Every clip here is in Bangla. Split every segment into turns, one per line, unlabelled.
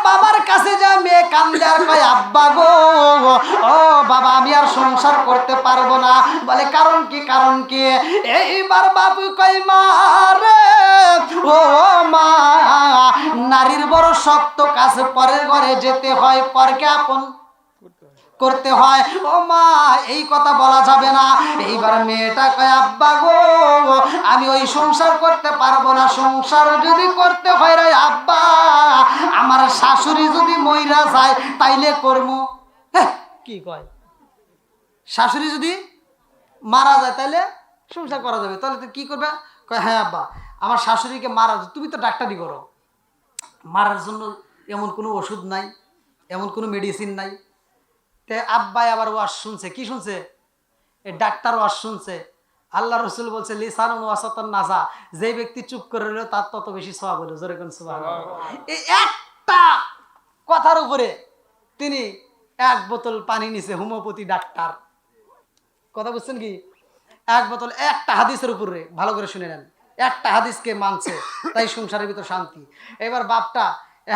বাবার কাছে যায়, মেয়ে কান্দে আর কয় আব্বা গো, ও বাবা আমি আর সংসার করতে পারবো না। বলে কারণ কি, কারণ কি? এইবার বাবু কয় মা রে, ও মা, নারীর বড় শক্ত কাজ, পরের ঘরে যেতে হয়, পরকে আপন করতে হয়। ও মা, এই কথা বলা যাবে না। এইবার মেয়েটা কয় আব্বা গো, আমি ওই সংসার করতে পারবো না। সংসার যদি করতে হয় রে আব্বা, আমার শাশুড়ি যদি মইরা যায় তাইলে করবো। কি কয়, শাশুড়ি যদি মারা যায় তাইলে সংসার করা যাবে, তাহলে তো কি করবে? কয় হ্যাঁ আব্বা, আমার শাশুড়িকে মারা, তুমি তো ডাক্তারি করো, মারার জন্য এমন কোনো ওষুধ নাই, এমন কোনো মেডিসিন নাই। তে আব্বাই আবার ওয়াজ শুনছে, কি শুনছে? এই ডাক্তার ওয়াজ শুনছে। আল্লাহ রসুল বলছে লিসানুন ওয়াসাতান নাজা, যে ব্যক্তি চুপ করে রইল তার তত বেশি সওয়াব হলো। জোরে কোন সুবহানাল্লাহ। এই একটা কথার উপরে তিনি এক বোতল পানি নিছে, হোমিওপ্যাথি ডাক্তার। কথা বুঝছেন কি? এক বোতল, একটা হাদিসের উপরে, ভালো করে শুনে নেন, একটা হাদিসকে মানছে, তাই সংসারের ভিতর শান্তি। এবার বাপটা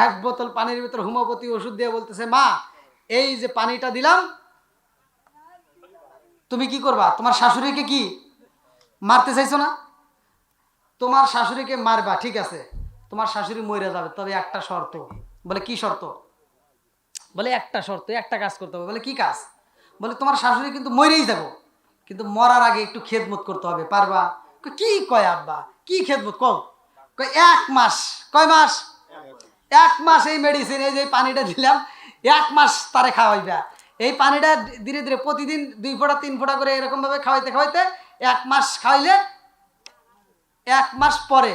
এক বোতল পানির ভিতর হোমিওপ্যাথি ওষুধ দিয়ে বলতেছে মা, এই যে পানিটা দিলাম, তুমি কি করবা? তোমার শাশুড়িকে কি মারতে চাইছো না? তোমার শাশুড়িকে মারবা, ঠিক আছে, তোমার শাশুড়ি মরে যাবে, তবে একটা শর্ত। বলে কি শর্ত? বলে একটা শর্ত, একটা কাজ করতে হবে। বলে কি কাজ? বলে তোমার শাশুড়ি কিন্তু মরেই যাবো, কিন্তু মরার আগে একটু খেদমত করতে হবে, পারবা? কি কয় আব্বা, কি খেদমত কও? কয় 1 মাস। কয় মাস? 1 মাস এই মেডিসিন, এই যে পানিটা দিলাম, 1 মাস তারে খাওয়াইবা। এই পানিটা ধীরে ধীরে প্রতিদিন 2 ফোঁটা 3 ফোঁটা করে এরকম ভাবে খাওয়াইতে খাওয়াইতে 1 মাস খাওয়াইলে 1 মাস পরে,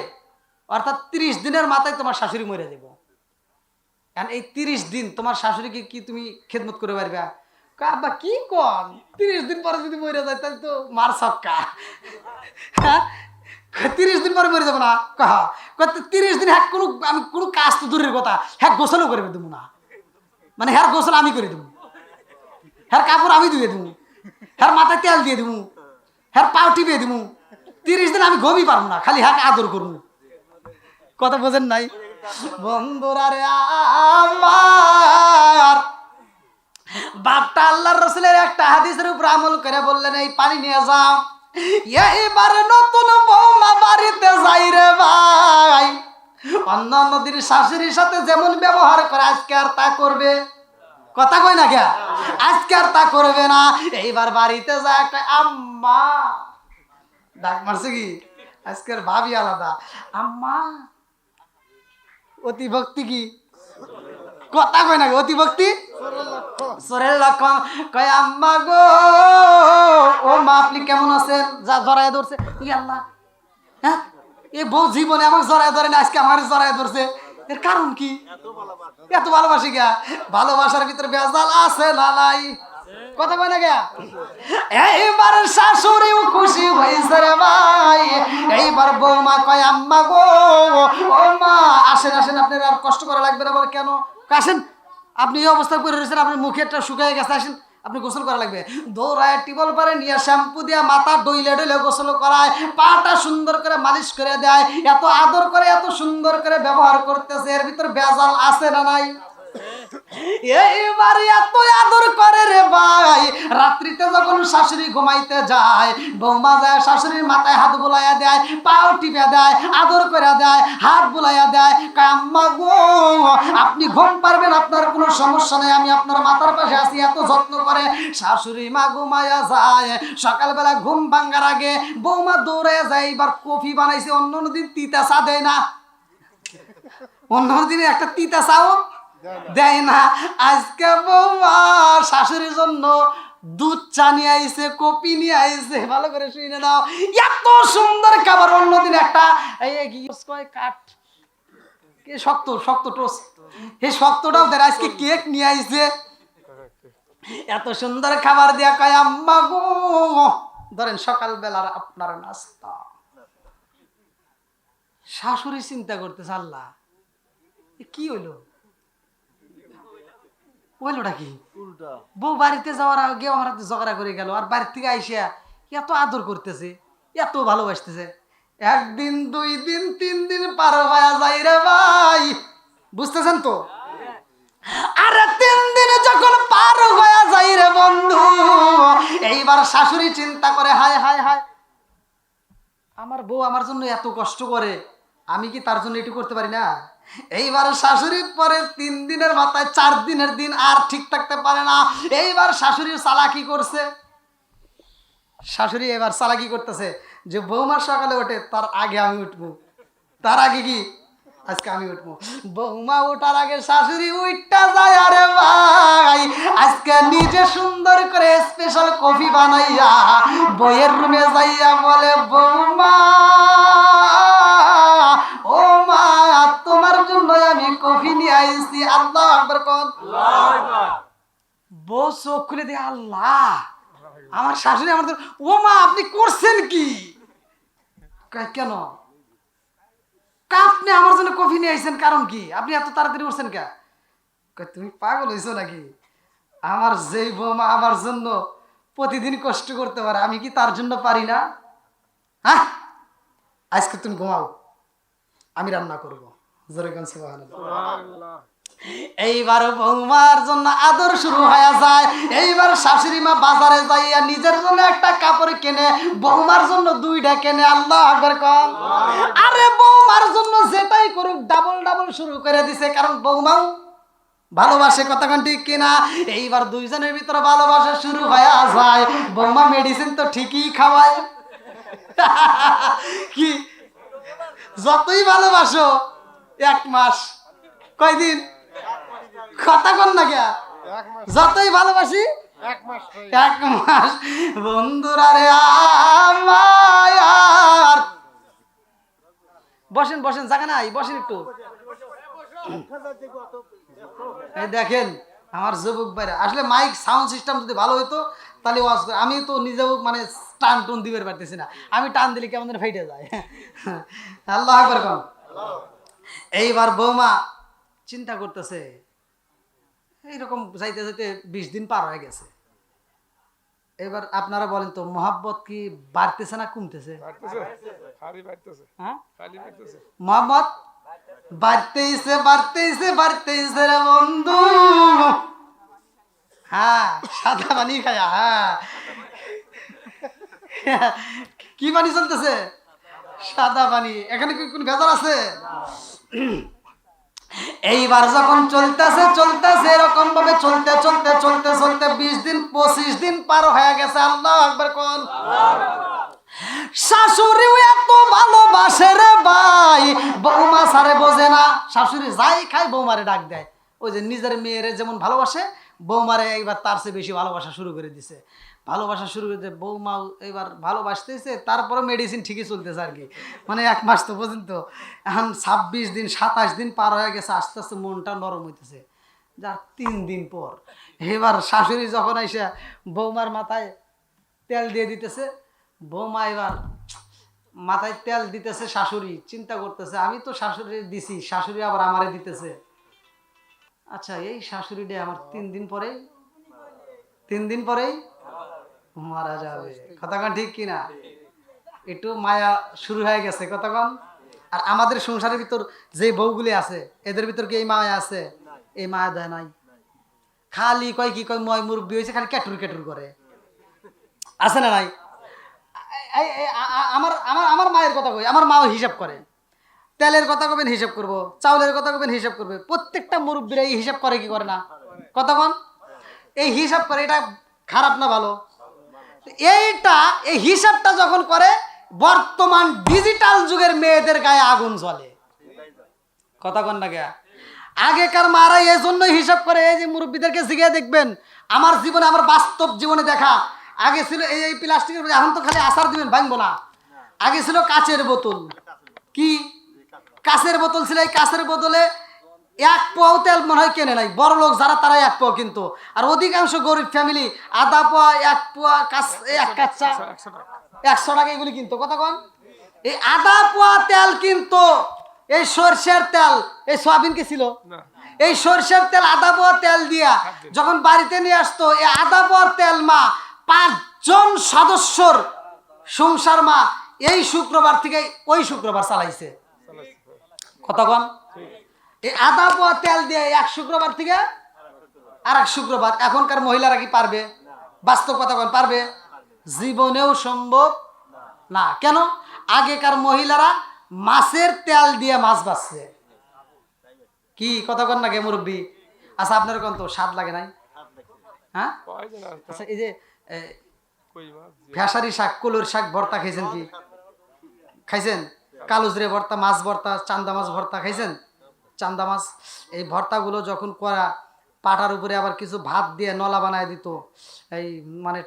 অর্থাৎ 30 দিনের মাথায় তোমার শাশুড়ি মরে যাব। কারণ এই 30 দিন তোমার শাশুড়িকে কি তুমি খেদমত করে পারবা? আব্বা কি কন, 30 দিন পরে যদি মরে যায় তাহলে তো মার সক্কা। 30 দিন পরে মরে যাবো না? 30 দিন হ্যাঁ কোনো, আমি কোনো কাজ তো দূরের কথা, হ্যাঁ গোসলও করে দেবো না, মানে হ্যাঁ গোসল আমি করে দেবো, হ্যাঁ কাপড় আমি ধুয়ে দেবো, হ্যাঁ মাথায় তেল দিয়ে দেবো, হ্যাঁ পাও টিপে দেবো। 30 দিন আমি ঘুমই পারবো না, খালি হ্যাঁ আদর করবো। কথা বোঝেন নাই বন্ধুরা রে আমার? বাপটা আল্লাহর রাসূলের একটা হাদিসের উপর আমল করে বললেন এই পানি নিয়ে যাও। এইবার নতুন বৌমা বাড়িতে যাই রে ভাই, অন্যান্য দিন শাশুড়ির সাথে যেমন ব্যবহার করে আজকে আর তা করবে? কথা কই না কে? আজকে আর তা করবে না। এইবার বাড়িতে যায় একটা আম্মা ডাক মারছে, কি আজকের ভাবি আলাদা, আম্মা। অতিভক্তি কি? কথা কয় না, অতিভক্তি সরের লক্ষণ। কয় আম্মা গো, ও মা আপনি কেমন আছেন? যা জড়ায় ধরছে, ই আল্লাহ, হ্যাঁ এ বউ জীবনে আমাকে জড়ায় ধরে না, আজকে আমার জড়ায় ধরছে, এর কারণ কি? এত ভালোবাসি গা, ভালোবাসার ভিতরে বেজাল আছে না নাই? কথা কয় না গা? এইবার শাশুড়িও খুশি হয়েছে রে ভাই। এইবার বৌমা কয় আম্মা গো, ও মা আসেন আসেন, আপনার আর কষ্ট করা লাগবে না। বলে কেন? আসেন, আপনি এই অবস্থা করে রয়েছেন, আপনার মুখেরটা শুকিয়ে গেছে, আসেন আপনি গোসল করা লাগবে। দৌড়ায় টিবল পারে নিয়ে শ্যাম্পু দিয়ে মাথা ডইলে ডইলে গোসল করায়, পাটা সুন্দর করে মালিশ করে দেয়, এত আদর করে এত সুন্দর করে ব্যবহার করতেছে, এর ভিতর বেজাল আছে না নাই? এইবার এত আদর করে রে ভাই, রাত্রিতে যখন শাশুড়ি ঘুমাইতে যায়, বৌমা যায় শাশুড়ির মাথায় হাত বুলাইয়া দেয়, পাও টিপে দেয়, আদর করে দেয়, হাত বুলাইয়া দেয়, আম্মা গো আপনি ঘুম পারবেন, আপনার কোনো সমস্যা নেই, আমি আপনার মাথার পাশে আছি, এত যত্ন করে। শাশুড়ি মা ঘুমাইয়া যায়, সকালবেলা ঘুম ভাঙ্গার আগে বৌমা দৌড়ে যায়, এবার কফি বানাইছে, অন্য দিন তিতা চা দেয় না, অন্য দিনে একটা তিতা চাও দেয় না। আজকে বৌমা শাশুড়ির জন্য দুধ চা নিয়ে আইছে, কপি নিয়ে আইছে, ভালো করে শুনে নাও, এত সুন্দর খাবার। অন্যদিন একটা কাঠ শক্ত শক্ত টোস্ট, এই শক্তটাও দেয়, আজকে কেক নিয়ে আইছে, এত সুন্দর খাবার দিয়া কয় আম্মা গো ধরেন সকালবেলার আপনার নাস্তা। শাশুড়ি চিন্তা করতেছে আল্লাহ কি হইলো, হইলোটা কি? বউ বাড়িতে যাওয়ার আগে আমার হাতে ঝগড়া করে গেল, আর বাড়ির থেকে আইসা এত আদর করতেছে, এত ভালোবাসতেছে। 1 দিন 2 দিন 3 দিন পার হয়ে যায় রে ভাই, বুঝতেছেন তো? এইবার শাশুড়ি চিন্তা করে, হায় হায় হায়, আমার বউ আমার জন্য এত কষ্ট করে, আমি কি তার জন্য একটু করতে পারি না? এইবার শাশুড়ি পরে 3 দিনের মাথায় 4 দিনের দিন আর ঠিক থাকতে পারে না। এইবার শাশুড়ির চালাকি করছে, শাশুড়ি এবার চালাকি করতেছে যে বৌমা সকালে ওঠে তার আগে আমি উঠবো, তার আগে কি আজকে আমি উঠবো। বৌমা ওঠার আগে শাশুড়ি উঠটা যায়, আরে ভাই আজকে নিজে সুন্দর করে স্পেশাল কফি বানাইয়া বইয়ের রুমে যাইয়া বলে, বৌমা ও মা তোমার জন্য আমি কফি নিয়ে আইছি। আল্লাহু আকবার কোন। বউ চোখ খুলে দিয়ে, আল্লাহ আমার শাশুড়ি আমার, ও মা আপনি করছেন কি? কেন আপনি আমার জন্য কফি নিয়ে আইছেন, কারণ কি? আপনি এত তাড়াতাড়ি উঠছেন কে? তুমি পাগল হইছো নাকি? আমার যেই বৌমা আমার জন্য প্রতিদিন কষ্ট করতে পারে, আমি কি তার জন্য পারি না? হ্যাঁ, আজকে তুমি ঘুমাও, আমি রান্না করবো। জোরে কোন সুবহানাল্লাহ। এইবার বৌমার জন্য আদর শুরু হয়ে যায়। এইবার শাশুড়ি মা বাজারে যাইয়া নিজের জন্য একটা কাপড় কেনে, বৌমার জন্য 2টা কেনে। আল্লাহু আকবার কোন। আরে বৌমার জন্য যেটাই করুক ডাবল ডাবল শুরু করে দিছে, কারণ বৌমাও ভালোবাসে, কথা কোন ঠিক কিনা? এইবার দুইজনের ভিতরে ভালোবাসা শুরু হয়ে যায়। বৌমা মেডিসিন তো ঠিকই খাওয়ায়, কি যতই ভালোবাসো 1 মাস, কয়দিন, কথা কন না কে, যতই ভালোবাসি 1 মাস। বন্ধুরা রে আমার, বসেন বসেন, জায়গা নাই, বসেন একটু। এই দেখেন আমার যুবক ভাইরা, আসলে মাইক সাউন্ড সিস্টেম যদি ভালো হইতো তাহলে ওয়াজ করে, আমি তো নিজেও মানে টান টুন দিতে পারতেছি না, আমি টান দিলে কেমন যেন ফেটে যায়। আল্লাহু আকবার কোন। এইবার বৌমা চিন্তা করতেছে, এইরকম যাইতে যাইতে 20 দিন পার হয়ে গেছে। এবার আপনারা বলেন তো, মোহাব্বত কি বাড়তেছে না কমতেছে? মোহাম্মত বাড়তেইছে বাড়তেইছে বাড়তেইছে রে বন্ধু। হ্যাঁ, সাদা পানি খায়া। হ্যাঁ, কি পানি চলতেছে? সাদা পানি। এখানে কি কোন ভেজাল আছে? এইবার যখন চলতেছে চলতেছে এরকম ভাবে চলতে চলতে চলতে চলতে 20 দিন 25 দিন পার হয়ে গেছে। আল্লাহু আকবার কোন। শাশুড়িও এত ভালোবাসে রে ভাই, বৌমা সারে বোঝে না। শাশুড়ি যাই খায় বৌমারে ডাক দেয়, ওই যে নিজের মেয়েরে যেমন ভালোবাসে বৌমারে এইবার তার চেয়ে বেশি ভালোবাসা শুরু করে দিছে। ভালোবাসা শুরু করে দিয়ে বৌমা এবার ভালোবাসতেছে, তারপরে মেডিসিন ঠিকই চলতেছে আর কি, মানে 1 মাস তো পর্যন্ত। এখন 26 দিন 27 দিন পার হয়ে গেছে, আস্তে আস্তে মনটা নরম হইতেছে। যার 3 দিন পর এবার শাশুড়ি যখন এসে বৌমার মাথায় তেল দিয়ে দিতেছে, বৌমা এবার মাথায় তেল দিতেছে, শাশুড়ি চিন্তা করতেছে আমি তো শাশুড়ি দিছি, শাশুড়ি আবার আমারে দিতেছে। আচ্ছা এই শাশুড়িটা আমার 3 দিন পরেই মারা যাবে, কথাক্ষণ ঠিক কিনা? একটু মায়া শুরু হয়ে গেছে, কথাক্ষণ। আর আমাদের সংসারের ভিতর যে বউগুলি আছে এদের ভিতর কি এই মায়া আছে? এই মায়া দেয় নাই, খালি কয় কি কয় ময় মুরব্বী হয়েছে, খালি ক্যাটুর ক্যাটুর করে, আছে না নাই? আমার আমার আমার মায়ের কথা কই, আমার মাও হিসাব করে, তেলের কথা কবেন হিসাব করবো, চাউলের কথা কবেন হিসাব করবে। প্রত্যেকটা মুরব্বীরা এই হিসাব করে কি করে না? কতক্ষণ এই হিসাব করে, এটা খারাপ না ভালো? এই হিসাবটা যখন করে বর্তমান ডিজিটাল যুগের মেয়েদের গায়ে আগুন জ্বলে, কতক্ষণ না গে। আগেকার মারা এই জন্যই হিসাব করে, এই যে মুরব্বীদেরকে জিজ্ঞাসা দেখবেন, আমার জীবনে আমার বাস্তব জীবনে দেখা, আগে ছিল এই প্লাস্টিকের, এখন তো খালি আচার দিবেন ভাঙবো না। আগে ছিল কাচের বোতল, কি কাচের বোতল ছিল, এই কাচের বোতলে 1 পোয়াও তেল মনে হয় কেনে নাই, বড় লোক যারা তারাই 1 পোয়া কিন্তু, আর অধিকাংশ গরিব ফ্যামিলি আধা পোয়া 1 পোয়া এক কাচ্চা 100 টাকা এগুলি কিনতো, কতক্ষণ। এই আধা পোয়া তেল কিন্তু এই সরষের তেল, এই সয়াবিন কি ছিল, এই সরষের তেল আধা পোয়া তেল দিয়া যখন বাড়িতে নিয়ে আসতো, এই আধা পোয়ার তেল মা 5 জন সদস্যর সংসার মা এই শুক্রবার থেকে ওই শুক্রবার চালাইছে, কতক্ষণ। এই আধা পোয়া তেল দিয়ে 1 শুক্রবার থেকে আর 1 শুক্রবার। এখনকার মহিলারা কি পারবে? বাস্তব কথা কোন, পারবে? জীবনেও সম্ভব না। কেন? আগেকার মহিলারা মাছের তেল দিয়ে মাছ ভাজছে। কি কথা কন না কে মুরব্বী? আচ্ছা আপনার কোন তো স্বাদ লাগে নাই? হ্যাঁ, আচ্ছা এই যে ফেসারি শাক, কলুর শাক ভর্তা খাইছেন? কি খাইছেন? কালোজিরে ভর্তা, মাছ ভর্তা, চান্দা মাছ ভর্তা খাইছেন? চান্দা মাছ এই ভর্তাগুলো যখন করা, পাটার উপরে আবার কিছু ভাত দিয়ে নলা বানায় দিত, এই মানে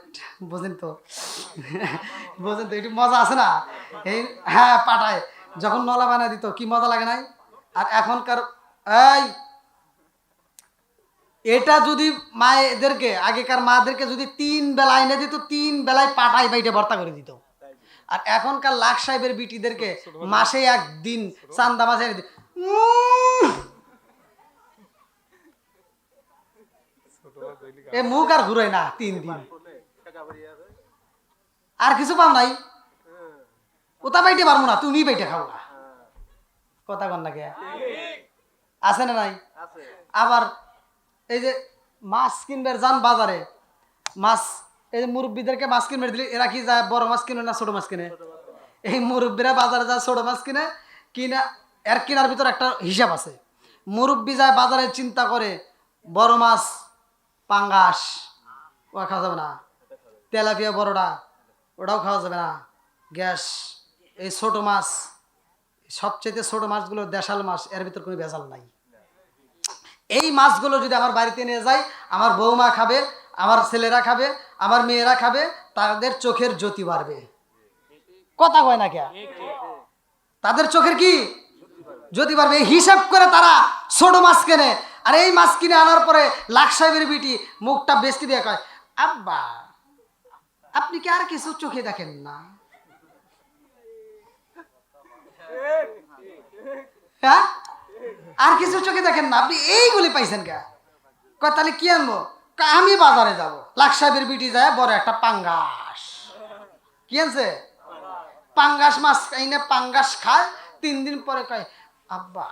বোঝেন তো বোঝেন তো, একটু মজা আছে না এই? হ্যাঁ, পাটায় যখন নলা বানায় দিত কি মজা লাগে নাই? আর এখনকার এই এটা যদি মায়েদেরকে, আগেকার মাদেরকে যদি 3 বেলা এনে দিত, 3 বেলায় পাটায় বাইটে ভর্তা করে দিত। আর এখনকার লাখ সাহেবের বিটিদেরকে মাসে একদিন, চান্দা মাসে একদিন, এ মুখ আর ঘুরাই না 3 দিন, আর কিছু পাও নাই। ওটা বাইটে পারবো না, তুমি বাইটে খাও না। কথা কন না কে? আছে না নাই? আবার এই যে মাছ কিনবে যান বাজারে, মাছ এই যে মুরব্বীদেরকে মাছ কিনবে দিলে এরা কি যায় বড় মাছ কিনে না ছোট মাছ কিনে? এই মুরব্বীরা বাজারে যায় ছোট মাছ কিনে, কিনা এর কেনার ভিতর একটা হিসাব আছে। মুরব্বী যায় বাজারে চিন্তা করে বড় মাছ পাঙ্গাস ও খাওয়া যাবে না, তেলাপিয়া বড়টা ওটাও খাওয়া যাবে না, গ্যাস। এই ছোট মাছ, সবচেয়ে ছোট মাছগুলো দেশাল মাছ, এর ভিতর কোনো ভেজাল নাই। এই মাছগুলো যদি আমার বাড়িতে নিয়ে যাই, আমার বৌমা খাবে, আমার ছেলেরা খাবে, আমার মেয়েরা খাবে, তাদের চোখের জ্যোতি বাড়বে। কথা কয় না কে? তাদের চোখের কি জ্যোতি বাড়বে। হিসাব করে তারা ছোট মাছ কেনে। আর এই মাছ কিনে আনার পরে লাখ সাহেবের বিটি মুখটা বেশি দিয়ে কয়, আব্বা আপনি কি আর কিছু চোখে দেখেন না? হ্যাঁ, আর কিছু চোখে দেখেন না, আপনি এইগুলি পাইছেন কে? কয় তাহলে কি আনবো? আমি বাজারে যাব। লাখ সাহেবের বিটি যায় বড় একটা পাঙ্গাস কি আনছে, পাঙ্গাস মাছ এনে পাঙ্গাস খায়। 3 দিন পরে কয়, আব্বা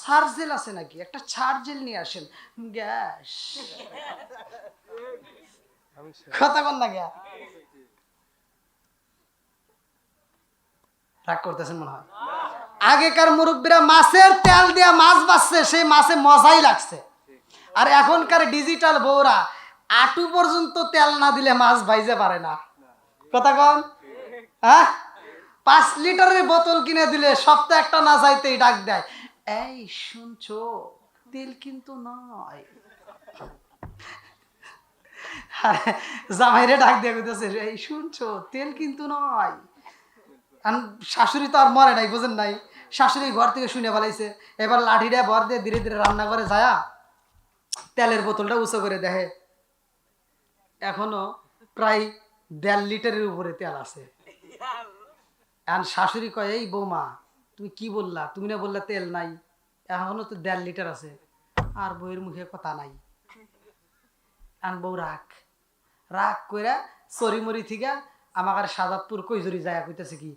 সার্জেল আছে নাকি, একটা সার্জেল নিয়ে আসেন, গ্যাস। কথা কন না গ্যা? রাগ করতেছেন মনে হয়। আগেকার মুরব্বীরা মাছের তেল দিয়ে মাছ ভাজছে, সেই মাছে মজাই লাগছে। আর এখনকার ডিজিটাল বউরা আটু পর্যন্ত তেল না দিলে মাছ ভাইজে পারে না। কথা কন? হ্যাঁ, 5 লিটারের বোতল কিনে দিলে সপ্তাহে একটা না চাইতেই ডাক দেয়, এই শুনছো তেল কিন্তু নয়। জামাইরে ডাক দিয়ে কইতেছে, এই শুনছো তেল কিন্তু নয়। শাশুড়ি তো আর মরে নাই, বুঝেন নাই? শাশুড়ি ঘর থেকে শুনে ফেলাইছে। এবার লাঠিটা ভর দিয়ে ধীরে ধীরে রান্না করে যায়া তেলের বোতলটা উঁচু করে দেখে এখনো প্রায় 1.5 লিটারের উপরে তেল আছে। এখন শাশুড়ি কয়, এই বৌমা তুমি কি বললা, তুমি না বললা তেল নাই, এখনো তো 1.5 লিটার আছে। আর বউয়ের মুখে কথা নাই। এখন বউ রাগ করে চরিমরি থেকে আমাকে সাজাদপুর কৈজুরি যায় কইতেছে কি,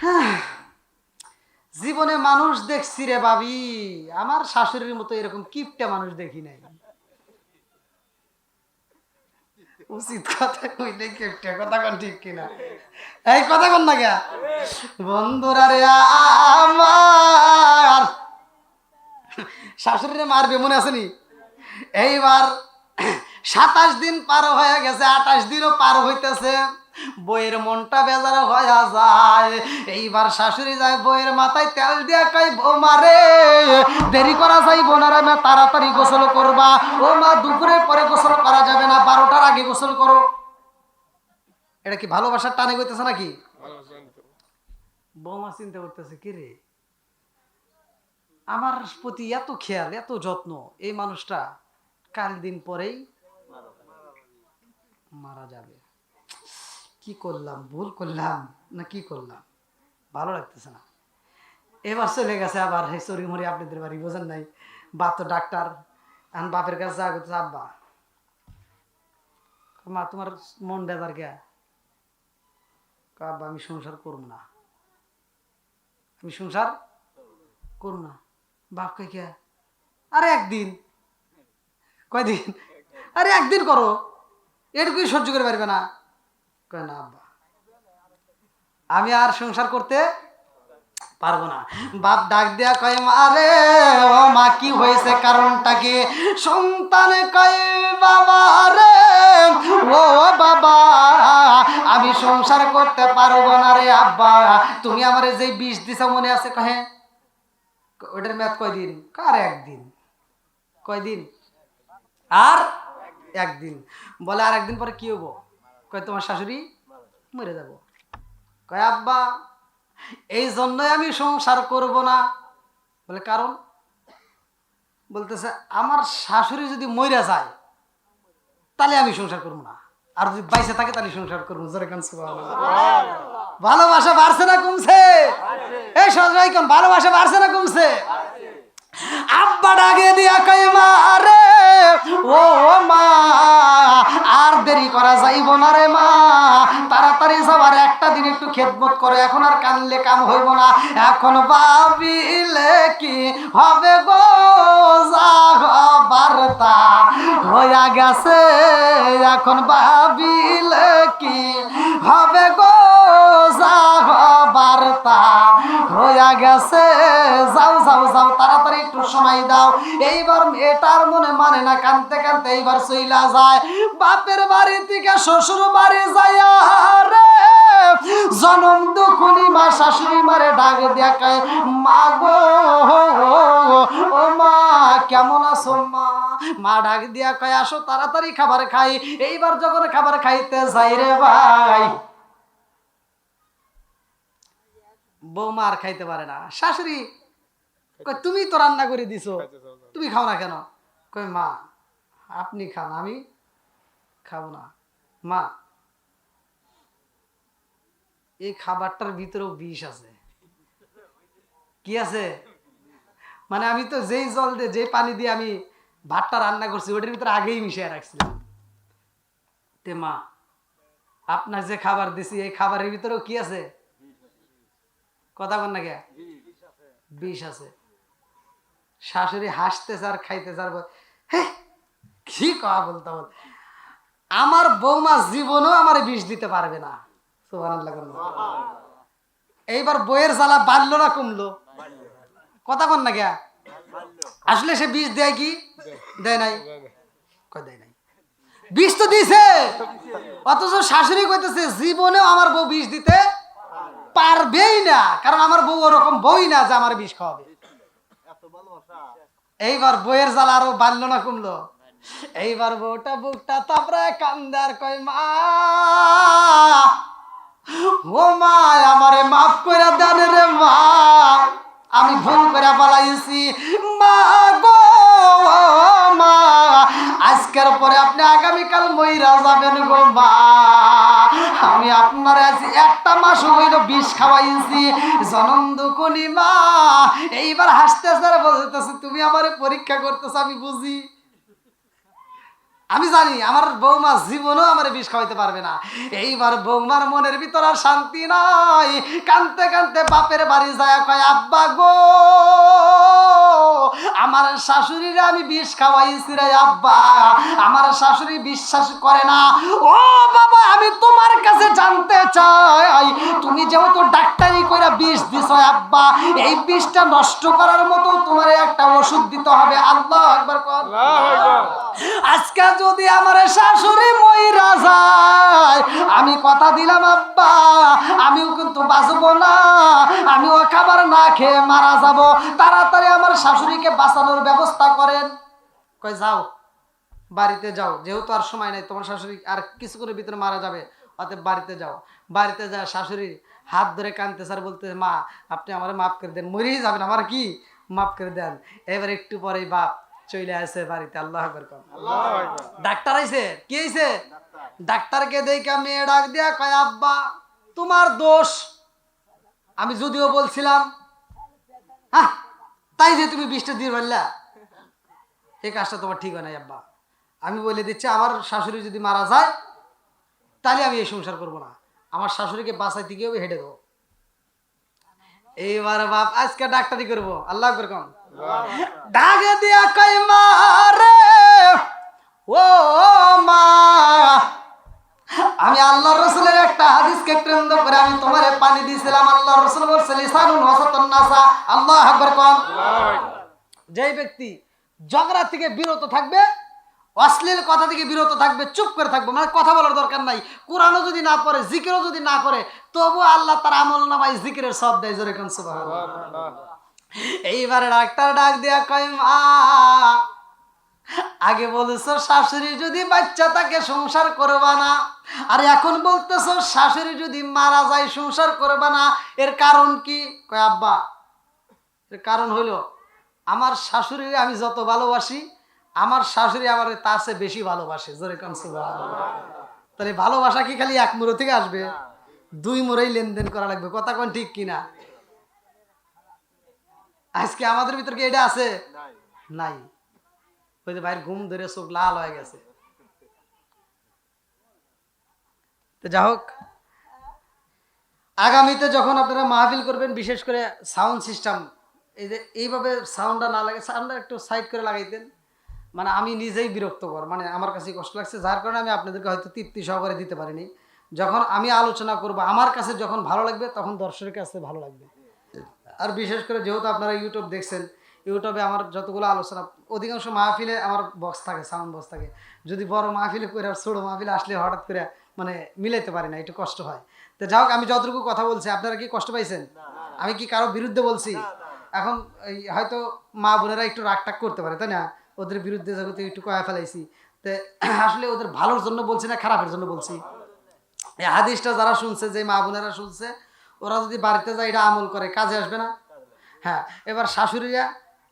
হ্যাঁ জীবনে মানুষ দেখছি রে ভাবি, আমার শাশুড়ির মতো এরকম কিপটা মানুষ দেখি নাই। উচিত কথা কইলে কিপটা, কথা কন ঠিক কিনা? এই কথা কন না গা বন্ধুরা রে আমার, শাশুড়িরে মারবে মনে আসেনি? এইবার 27 দিন পার হয়ে গেছে, 28 দিনও পার হইতেছে, বইয়ের মনটা বেজার হয়ে যায়। এইবার শাশুড়ি যায় বইয়ের মাথায় তেল দিয়া কই, বৌমা রে দেরি করা যাইব না রে, মা তাড়াতাড়ি গোসল করবা। ও মা দুপুরের পরে গোসল করা যাবে না, 12টার আগে গোসল করো। এটা কি ভালোবাসার টানে কইতেছে নাকি? বৌমা চিন্তা করতেছে, কি রে আমার প্রতি এত খেয়াল, এত যত্ন, এই মানুষটা কাল দিন পরেই মারা যাবে। কি করলাম, ভুল করলাম না কি করলাম, ভালো লাগতেছে না। এবার চলে গেছে আবার চুরিমুড়ি আপনাদের বাড়ি, বোঝেন নাই? বাপ তো ডাক্তার। এখন বাপের কাছে যা করতেছে, আব্বা মা তোমার মন বেজার কে? আব্বা আমি সংসার করবো না, আমি সংসার করবো না। বাপ কে কে? আরে একদিন। কয়দিন? আরে একদিন করো, এটুকুই সহ্য করে পারবে না? কয় না আব্বা, আমি আর সংসার করতে পারবো না। বাপ ডাক দিয়া কয় মা রে, ও মা কি হয়েছে, কারণটা কি? সন্তানে কয় বাবা রে, ও বাবা আমি সংসার করতে পারবো না রে আব্বা, তুমি আমারে যে বিষ দিছো মনে আছে? কহে ওটার মেয়াদ কয়দিন? কার একদিন। কয়দিন? আর একদিন। বলে আর একদিন পরে কি হবো? কয় তোমার শাশুড়ি মরে যাব। কয় আব্বা এই জন্যই আমি সংসার করব না। বলে কারণ? বলতেছে আমার শাশুড়ি যদি মরে যায় তাহলে আমি সংসার করব না, আর যদি বাইসে থাকে তাহলে সংসার করবো। জোরে কান সুবহানাল্লাহ। ভালোবাসা বাড়ছে না কমছে? এই সবাই কোন ভালোবাসা বাড়ছে না কমছে? আব্বা ডাকে দিয়া কয় মা রে, ও মা আর দেরি করা যাইব না রে মা, তাড়াতাড়ি যাবার একটা দিন একটু খেদমত করো, এখন আর কানলে কাম হইব না, এখন ভাবিলে কি হবে গো, যা হবার তা হইয়া গেছে, এখন ভাবিলে কি হবে গো, যা হবার তা হইয়া গেছে, যাও যাও যাও তাড়াতাড়ি একটু সময় দাও। এইবার মেয়েটার মনে মানে না, কানতে কানতে এইবার চইলা যায় বাপের বাড়ি থেকে শ্বশুর বাড়ি যাইয়া রে, জনম দুখুনি মা শাশুড়ি মারে ডাক দেখায় মা গো, ও মা কেমন আছো মা? মা ডাক দিয়া কয় আসো তাড়াতাড়ি খাবার খাই। এইবার যখন খাবার খাইতে যাই রে ভাই, বৌমা আর খাইতে পারে না। শাশুড়ি কয় তুমি তো রান্না করে দিছো, তুমি খাও না কেন? কয় মা আপনি খান, আমি খাবো না। মা এই খাবারটার ভিতরেও বিষ আছে। কি আছে? মানে আমি তো যেই জল দিয়ে যে পানি দিয়ে আমি ভাতটা রান্না করছি ওটার ভিতরে আগেই মিশিয়ে রাখছিলাম। তে মা আপনার যে খাবার দিছি এই খাবারের ভিতরেও কি আছে? কথা বল না কে? বিষ আছে। শাশুড়ি হাসতেছে আর খাইতেছে আর কি কথা বলতে বল, আমার বৌমা জীবনেও আমার বিষ দিতে পারবে না। সুবহানাল্লাহ। এইবার বইয়ের জ্বালা বাড়লো না কমলো? কথা বল না কে? আসলে সে বিষ দেয় কি দেয় নাই? কয় দেয় নাই। বিষ তো দিছে, অথচ শাশুড়ি কইতেছে জীবনেও আমার বউ বিষ দিতে পারবেই না, কারণ আমার বউ ওরকম বই না যে আমার বিষ খাওয়াবে। এইবার বইয়ের জ্বালা আরো বাড়লো না কমলো? এইবার বউটা বুকটা তারপরে কান্দার কয় মা, ও মা আমারে মাফ করে দেন রে মা, আমি ভুল করে পালাইছি মা গো, মা আজকের পরে আপনি আগামীকাল মইরা যাবেন গো মা, আমি আপনার আজ একটা মাস হইল বিষ খাওয়াইছি, জনম দুকুনি মা। এইবার হাসতেছে আর বলতেছে তুমি আমারে পরীক্ষা করতেছ, আমি বুঝি, আমি জানি আমার বৌমা জীবনও আমার বিষ খাওয়াইতে পারবে না। এইবার বৌমার মনের ভিতর আর শান্তি নাই, কানতে কানতে বাপের বাড়ি যায় কয় আব্বা গো, আমার শাশুড়িরে আমি বিষ খাওয়াইছি রে আব্বা, আমার শাশুড়ি বিশ্বাস করে না। ও বাবা আমি তোমার কাছে জানতে চাই, তুমি যেহেতু ডাক্তারি কইরা বিষ দিছো আব্বা, এই বিষটা নষ্ট করার মতো তোমার একটা ওষুধ দিতে হবে। আল্লাহু আকবার। আজকে যদি আমার শাশুড়ি মইরা যায়, আমি কথা দিলাম আব্বা আমিও কিন্তু বাঁচবো না, আমিও খাবার না খেয়ে মারা যাব, তাড়াতাড়ি আমার শাশুড়িকে বাঁচানোর ব্যবস্থা করেন। কই যাও বাড়িতে যাও, যেহেতু আর সময় নাই, তোমার শাশুড়ি আর কিছুক্ষণের ভিতরে মারা যাবে, অতএব বাড়িতে যাও। বাড়িতে যা শাশুড়ি হাত ধরে কাঁদতে স্যার বলতে মা আপনি আমার মাফ করে দেন, মরেই যাবেন আমার কি মাফ করে দেন। এবার একটু পরেই বাপ চলে আসে বাড়িতে। আল্লাহ আকবার। ডাক্তার আইছে। কি আইছে? ডাক্তারকে দেখে মেয়ে ডাক দিয়া কয় আব্বা তোমার দোষ, আমি যদিও বলছিলাম হ্যাঁ তাই যে তুমি বিষটা দিয়ে বললা, এই কাজটা তোমার ঠিক হয় নাই আব্বা, আমি বলে দিচ্ছি আমার শাশুড়ি যদি মারা যায় তাহলে আমি এই সংসার করবো না, আমার শাশুড়িকে বাঁচাইতে গিয়ে হেঁটে দেবো। এইবার বাপ আজকে ডাক্তারি করবো। আল্লাহ আকবার। কোন ডাকে দিয়া কই মা রে, ও মা আমি আল্লাহর রাসূলের করছে লিসানুন ওয়াসাতান নাসা। আল্লাহু আকবার কোন। যেই ব্যক্তি ঝগড়া থেকে বিরত থাকবে, অশ্লীল কথা থেকে বিরত থাকবে, চুপ করে থাকবে, মানে কথা বলার দরকার নাই, কোরআনও যদি না পড়ে, জিকিরও যদি না করে, তবু আল্লাহ তার আমলনামায় জিকিরের সব দেয়। জোরে কোন সুবহানাল্লাহ। এইবারে ডাক্তার ডাক দিয়া কয়, মা আগে বলেছো শাশুড়ি যদি বাচ্চা থাকে সংসার করবা না, আর এখন বলতেছো শাশুড়ি যদি মারা যায় সংসার করবা না, এর কারণ কি? কয় আব্বা এর কারণ হইলো আমার শাশুড়ি আমি যত ভালোবাসি, আমার শাশুড়ি আমার তার চেয়ে বেশি ভালোবাসে। জোরে কোন সুবহানাল্লাহ। তাহলে ভালোবাসা কি খালি এক মুড়ো থেকে আসবে? দুই মুড়োই লেনদেন করা লাগবে। কথা কোন ঠিক কিনা? আজকে আমাদের ভিতর কি এটা আছে? নাই। ওই যে ভাইয়ের ঘুম ধরে চোখ লাল হয়ে গেছে। তো যা হোক, আগামীতে যখন আপনারা মাহফিল করবেন, বিশেষ করে সাউন্ড সিস্টেম, এই যে এইভাবে সাউন্ডটা না লাগে, সাউন্ডটা একটু সাইড করে লাগাইতেন। মানে আমি নিজেই বিরক্তকর, মানে আমার কাছে কষ্ট লাগছে, যার কারণে আমি আপনাদেরকে হয়তো তৃপ্তি সহকারে দিতে পারিনি। যখন আমি আলোচনা করব, আমার কাছে যখন ভালো লাগবে, তখন দর্শকের কাছে ভালো লাগবে। আর বিশেষ করে যেহেতু আপনারা ইউটিউব দেখছেন, ইউটিউবে আমার যতগুলো আলোচনা, অধিকাংশ মাহফিলে আমার বক্স থাকে, সাউন্ড বক্স থাকে। যদি বড় মাহফিলে করে আর ছোটো মাহফিলে আসলে হঠাৎ করে মানে মিলাইতে পারি না, একটু কষ্ট হয়। তো যাই হোক, আমি যতটুকু কথা বলছি আপনারা কি কষ্ট পাইছেন? আমি কি কারো বিরুদ্ধে বলছি? এখন হয়তো মা বোনেরা একটু রাগটাগ করতে পারে, তাই না? ওদের বিরুদ্ধে যেহেতু একটু কয়া ফেলাইছি, তো আসলে ওদের ভালোর জন্য বলছি না খারাপের জন্য বলছি? এই হাদিসটা যারা শুনছে, যে মা বোনেরা শুনছে, ওরা যদি বাড়িতে যায় এটা আমল করে, কাজে আসবে না? হ্যাঁ, এবার শাশুড়িরা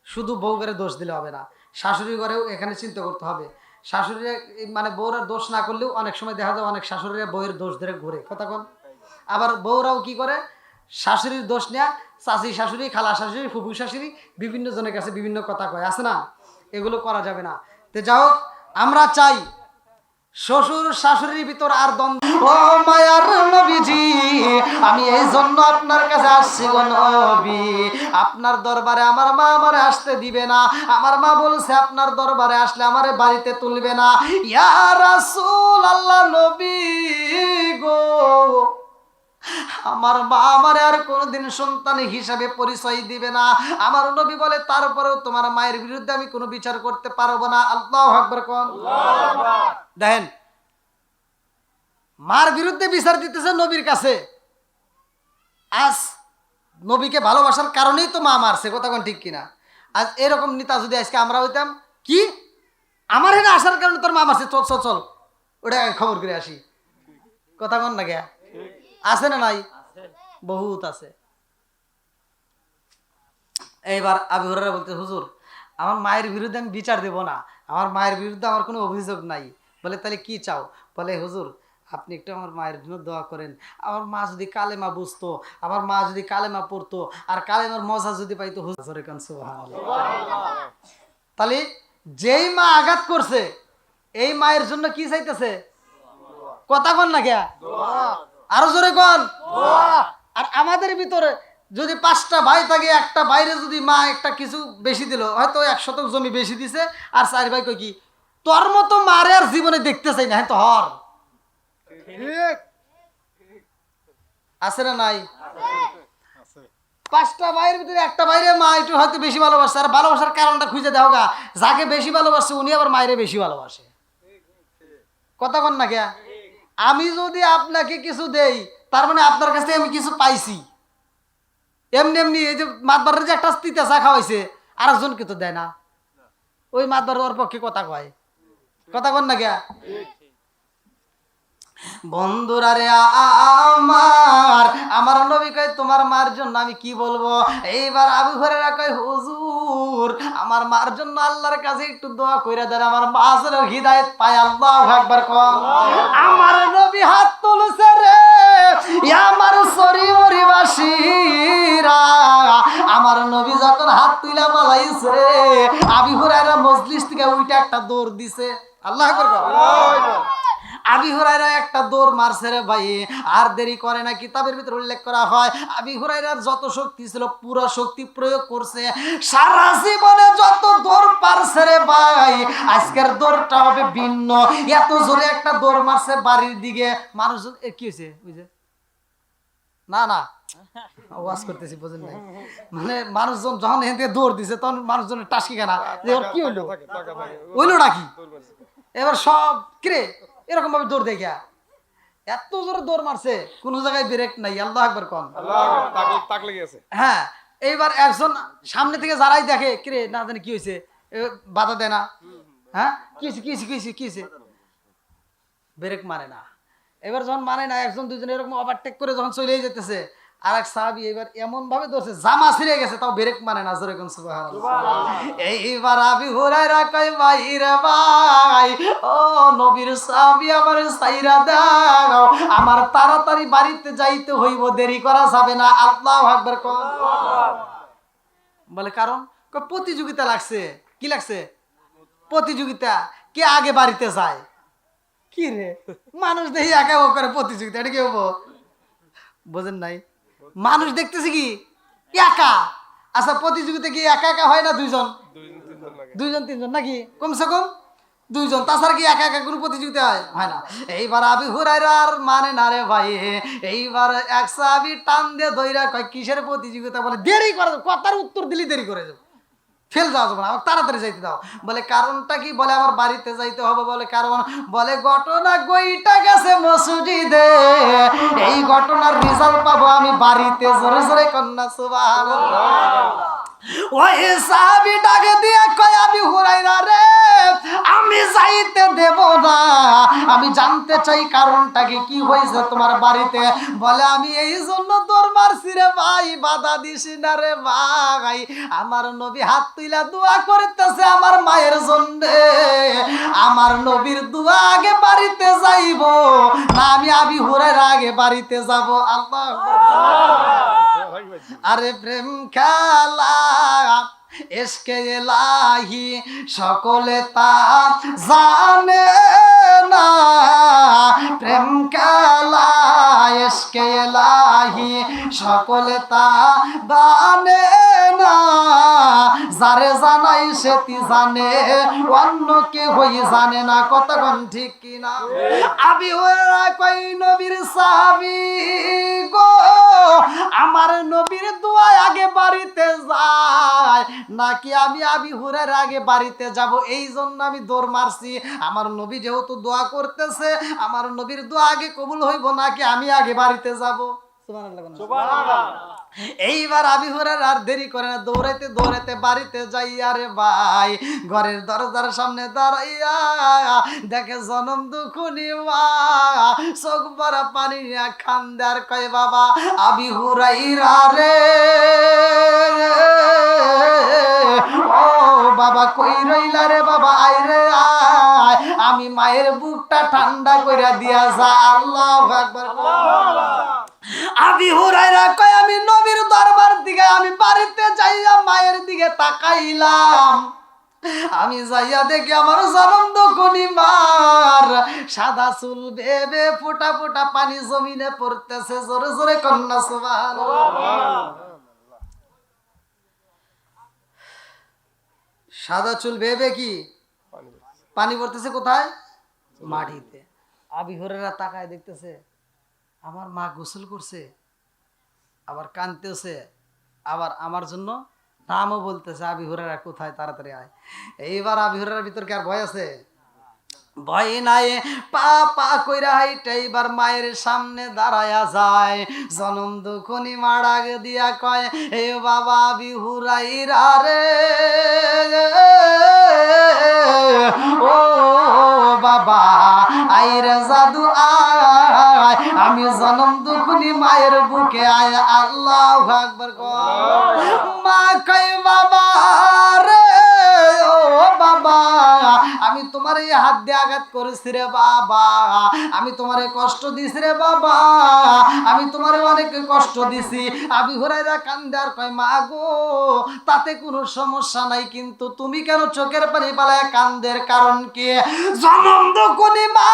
শুধু বউ করে দোষ দিলে হবে না, শাশুড়ি ঘরেও এখানে চিন্তা করতে হবে। শাশুড়িরা মানে বউরা দোষ না করলেও অনেক সময় দেখা যায় অনেক শাশুড়িরা বউয়ের দোষ ধরে ঘুরে। কথা কোন। আবার বউরাও কি করে, শাশুড়ির দোষ নেয়া, চাচি শাশুড়ি, খালা শাশুড়ি, ফুফু শাশুড়ি, বিভিন্ন জনের কাছে বিভিন্ন কথা কয়, আছে না? এগুলো করা যাবে না। তো যাই হোক, আমরা চাই শ্বশুর শাশুড়ির ভিতর আর দ্বন্দ্ব। ও মায়ার নবীজি, আমি এই জন্য আপনার কাছে আসছি গো নবী। আপনার দরবারে আমার মা আমারে আসতে দিবে না। আমার মা বলছে আপনার দরবারে আসলে আমারে বাড়িতে তুলবে না। ইয়া রাসূল আল্লাহ, নবী গো, আমার মা আমারে আর কোনোদিন সন্তান হিসাবে পরিচয় দিবে না। আমার নবী বলে তারপরেও তোমার মায়ের বিরুদ্ধে আমি কোনো বিচার করতে পারবো না। আল্লাহু আকবার কোন। দেখেন, মার বিরুদ্ধে বিচার দিতেছে নবীর কাছে। আজ নবীকে ভালোবাসার কারণেই তো মা মারছে। কথা কোন ঠিক কিনা? আজ এরকম নেতা যদি আজকে আমরা হইতাম, কি আমার এখানে আসার কারণে তোর মা মারছে, চল চল চল ওটা খবর করে আসি। কথা কোন না গে? আছে না নাই? বহুত আছে। এইবার আবু হুরায়রা বলতে, হুজুর আমার মায়ের বিরুদ্ধে আমি বিচার দেব না, আমার মায়ের বিরুদ্ধে আমার কোনো অভিযোগ নাই। বলে তাহলে কি চাও? বলে হুজুর আপনি একটু আমার মায়ের জন্য দোয়া করেন। আমার মা যদি কালেমা বুঝতো, আমার মা যদি কালেমা পড়তো, আর কালেমার মজা যদি পাইতো। হুজুর তাহলে যেই মা আঘাত করছে, এই মায়ের জন্য কি চাইতেছে? কথা কন না কে? আরো জোরে কন। আর আমাদের ভিতরে যদি 5টা ভাই থাকে, একটা বাইরে যদি মা একটা কিছু বেশি দিল, হয়তো 1 শতক জমি বেশি দিছে, আর 4 ভাই কই কি তোর মতো মারে আর জীবনে দেখতে চাই না। হ্যাঁ তো হর আছে না নাই? 5টা ভাইয়ের ভিতরে একটা বাইরে মা একটু হয়তো বেশি ভালোবাসে, আর ভালোবাসার কারণটা খুঁজে দাও গা, যাকে বেশি ভালোবাসে উনি আবার মায়েরে বেশি ভালোবাসে। কথা কন না কে? আমি যদি আপনাকে কিছু দেই, তার মানে আপনার কাছে আমি কিছু পাইছি। এমনি এমনি এই যে মাতবারের যে একটা তিতা চা খাওয়াইছে, আরেকজনকে তো দেয় না। ওই মাতবার ওর পক্ষে কথা কয়। কথা কন না কে? বন্ধুরা রে আমার, আমার নবী কয় তোমার মার জন্য আমি কি বলবো? এইবার আবু হুরায়রা কয় হুজুর আমার মার জন্য আল্লাহর কাছে একটু দোয়া কইরা দেন, আমার মা যেন হিদায়াত পায়। আল্লাহু আকবার কোন। আমার নবী হাত তুলছে রে, আমার শরীরবাসীরা, আমার নবী যখন হাত তুইলা বলাইছে, আবু হুরায়রা মজলিস থেকে উইটা একটা দৌড় দিছে। আল্লাহু আকবার কোন। আবু হুরায়রা একটা দৌড় মারছে রে ভাই, আর দেরি করে না। কিতাবের ভিতরে উল্লেখ করা হয় আবু হুরায়রার যত শক্তি ছিল পুরো শক্তি প্রয়োগ করছে, সারা জীবনে যত দৌড় পারছে রে ভাই, আজকের দৌড়টা হবে ভিন্ন। এত জোরে একটা দৌড় মারছে বাড়ির দিকে, মানুষ কি হয়েছে বুঝে না না ওয়াজ করতেছি বুঝেন নাই, মানে মানুষজন যখন এখান থেকে দৌড় দিছে তখন মানুষজনের টাসকি কেনা যে ওর কি হইলো, হইলোটা কি। এবার সব কিরে এরকম ভাবে দৌড় দেখা, এত জোরে দৌড় মারছে কোন জায়গায় ব্রেক নাই। আল্লাহ আকবার কোন। হ্যাঁ, এইবার একজন সামনে থেকে যারাই দেখে কিরে না জানি কি হয়েছে, বাধা দেয় না। হ্যাঁ, কি হয়েছে কি হয়েছে কি হয়েছে কি হয়েছে, ব্রেক মানে না। এবার যখন মানে না, একজন দুজন এরকম ওভারটেক করে যখন চলে যেতেছে, আর এক সাহাবী এবার এমন ভাবে ধরছে জামা ছিঁড়ে গেছে, তাও ব্রেক মানে না। জোরে কোন সুবহানাল্লাহ। এইবার আবি হুরায়রা কয় ভাই রে ভাই, ও নবীর সাহাবী আমার সাইরা দাও, আমার তাড়াতাড়ি বাড়িতে যাইতে হইব, দেরি করা যাবে না। আল্লাহু আকবার কোন। বলে কারণ প্রতিযোগিতা লাগছে। কি লাগছে? প্রতিযোগিতা, কে আগে বাড়িতে যায়। কি রে মানুষ দেখি একা করে প্রতিযোগিতা, এটা কি হবো? বোঝেন নাই, মানুষ দেখতেছি কি একা। আচ্ছা প্রতিযোগিতা কি একা একা হয় না দুইজন দুইজন তিনজন নাকি কমসে কম দুইজন, তাছাড়া কি একা একা কোনো প্রতিযোগিতা হয় না। এইবার আবি হুরায়রা আর মানে না রে ভাই, এইবার এক সাহাবী টান দিয়ে ধইরা কয় কিসের প্রতিযোগিতা, বলে দেরি করে, কথার উত্তর দিলি দেরি করে যাও, ফেল যাওয়া যাবে না, আমার তাড়াতাড়ি যাইতে দাও। বলে কারণটা কি? বলে আমার বাড়িতে যাইতে হবে। বলে কারণ? বলে ঘটনা গইটা গেছে মসজিদে, এই ঘটনার রেজাল্ট পাবো আমি বাড়িতে। জোরে জোরে কন্যা সুবহানাল্লাহ। ওই সাহাবী ডাকে দিয়ে কয় আবি হুরায়রা রে, আমি যাইতে দেব না, আমি জানতে চাই কারণটা কি হয়েছে তোমার বাড়িতে। বলে আমি এই জন্য দৌড় মারছি রে ভাই, বাধা দিস না রে ভাই, আমার নবী হাত তুইলা দোয়া করতেছে আমার মায়ের জন্য, আমার নবীর দোয়া আগে বাড়িতে যাইব না আমি আবি হুরায়রা আগে বাড়িতে যাব। আল্লাহ আরে প্রেম খেলা এসকে এলাহি সকলে তা জানে না, প্রেম খেলা এসকে এলাহি সকলে তা জানে না, যারে জানাই সেটি জানে, অন্য কেউই জানে না। কতক্ষণ ঠিক কিনা? আবি হুরায়রা কই নবীর সাহাবী গো, আমার নবীর দোয়া আগে বাড়িতে যায় নাকি আমি আবি হুরায়রা আগে বাড়িতে যাব, এই জন্য আমি দৌড় মারছি। আমার নবী যেহেতু দোয়া করতেছে, আমার নবীর দোয়া আগে কবুল হইব নাকি আমি আগে বাড়িতে যাব। এইবার আবি হুরায়রা আর দেরি করে না, দৌড়াইতে দৌড়াইতে বাড়িতে যাই। আরে ভাই ঘরের দরজার সামনে দাঁড়াইয়া দেখে জনম দুখুনি মা, চোখ ভরা পানি নিয়ে কান্দে আর কয় বাবা আবি হুরায়রা রে, ও বাবা কই রইলা রে বাবা, আয় রে আয়, আমি মায়ের বুকটা ঠান্ডা কইরা দিয়া যা। আল্লাহু আকবার। আবি হুরায়রা কয় আমি নবীর দরবার দিকে আমি বাড়িতে যাইয়া মায়ের দিকে তাকাইলাম, আমি যাইয়া দেখি আমার জনম দুখুনি মার সাদা চুল বেবে ফোঁটা ফোঁটা পানি জমিনে পড়তেছে। জোরে জোরে কন্যা সুবহানাল্লাহ। সাদা চুল বেবে কি পানি পড়তেছে কোথায়? মাটিতে। আবি হুরায়রা তাকায় দেখতেছে আমার মা গোসল করছে, আবার কাঁদতেছে, আবার আমার জন্য নামও বলতেছে আবি হুরায়রা কোথায়, তাড়াতাড়ি আয়। এইবার আবি হুরায়রার ভিতর কি আর ভয় আছে? ভয় নাই, পা পা কইরা হাইটা এইবার মায়ের সামনে দাঁড়ায়া যায়। জনম দুখুনি মা ডাক দিয়া কয় এ বাবা আবি হুরায়রা রে, ও বাবা আইরে জাদু আয়, আমি জনম দুখুনি মায়ের বুকে আয়। আল্লাহু আকবার। মা কয় বাবা রে, ও বাবা আমি তোমার এই হাত দিয়ে আঘাত করেছি রে বাবা, আমি তোমারে কষ্ট দিছি রে বাবা, আমি তোমারে অনেক কষ্ট দিছি। আবি হুরায়রা কান্দে আর কয় মা গো তাতে কোনো সমস্যা নাই, কিন্তু তুমি কেন চোখের পানি পালায় কান্দের কারণ কি? জনম দুখুনি মা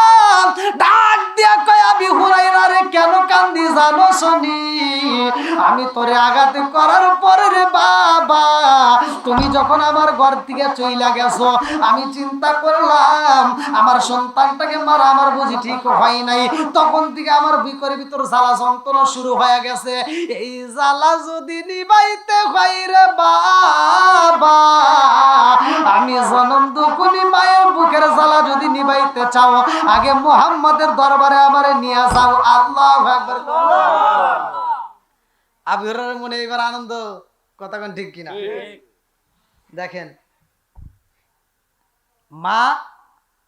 ডাক দিয়া কয় আবি হুরায়রা রে কেন কান্দি জানো শুনি? আমি তোরে আঘাত করার পরে রে বাবা তুমি যখন আমার ঘর থেকে চইলা গেছো, আমি চিন্তা করলাম আমার সন্তানটাকে মারা আমার বুঝি ঠিক হয় নাই, তখন থেকে আমার ভিতরে ভিতর জ্বালা যন্ত্রণা শুরু হয়ে গেছে। এই জ্বালা যদি নিবাইতে হয় রে বাবা, আমি জনম দুকুনি মায়ের বুকের জ্বালা যদি নিবাইতে চাও আগে মুহাম্মাদের দরবারে আমারে নিয়ে যাও। আল্লাহু আকবার। আবু হুরায়রার মনে এবার আনন্দ, কথা কোন ঠিক কিনা? দেখেন, মা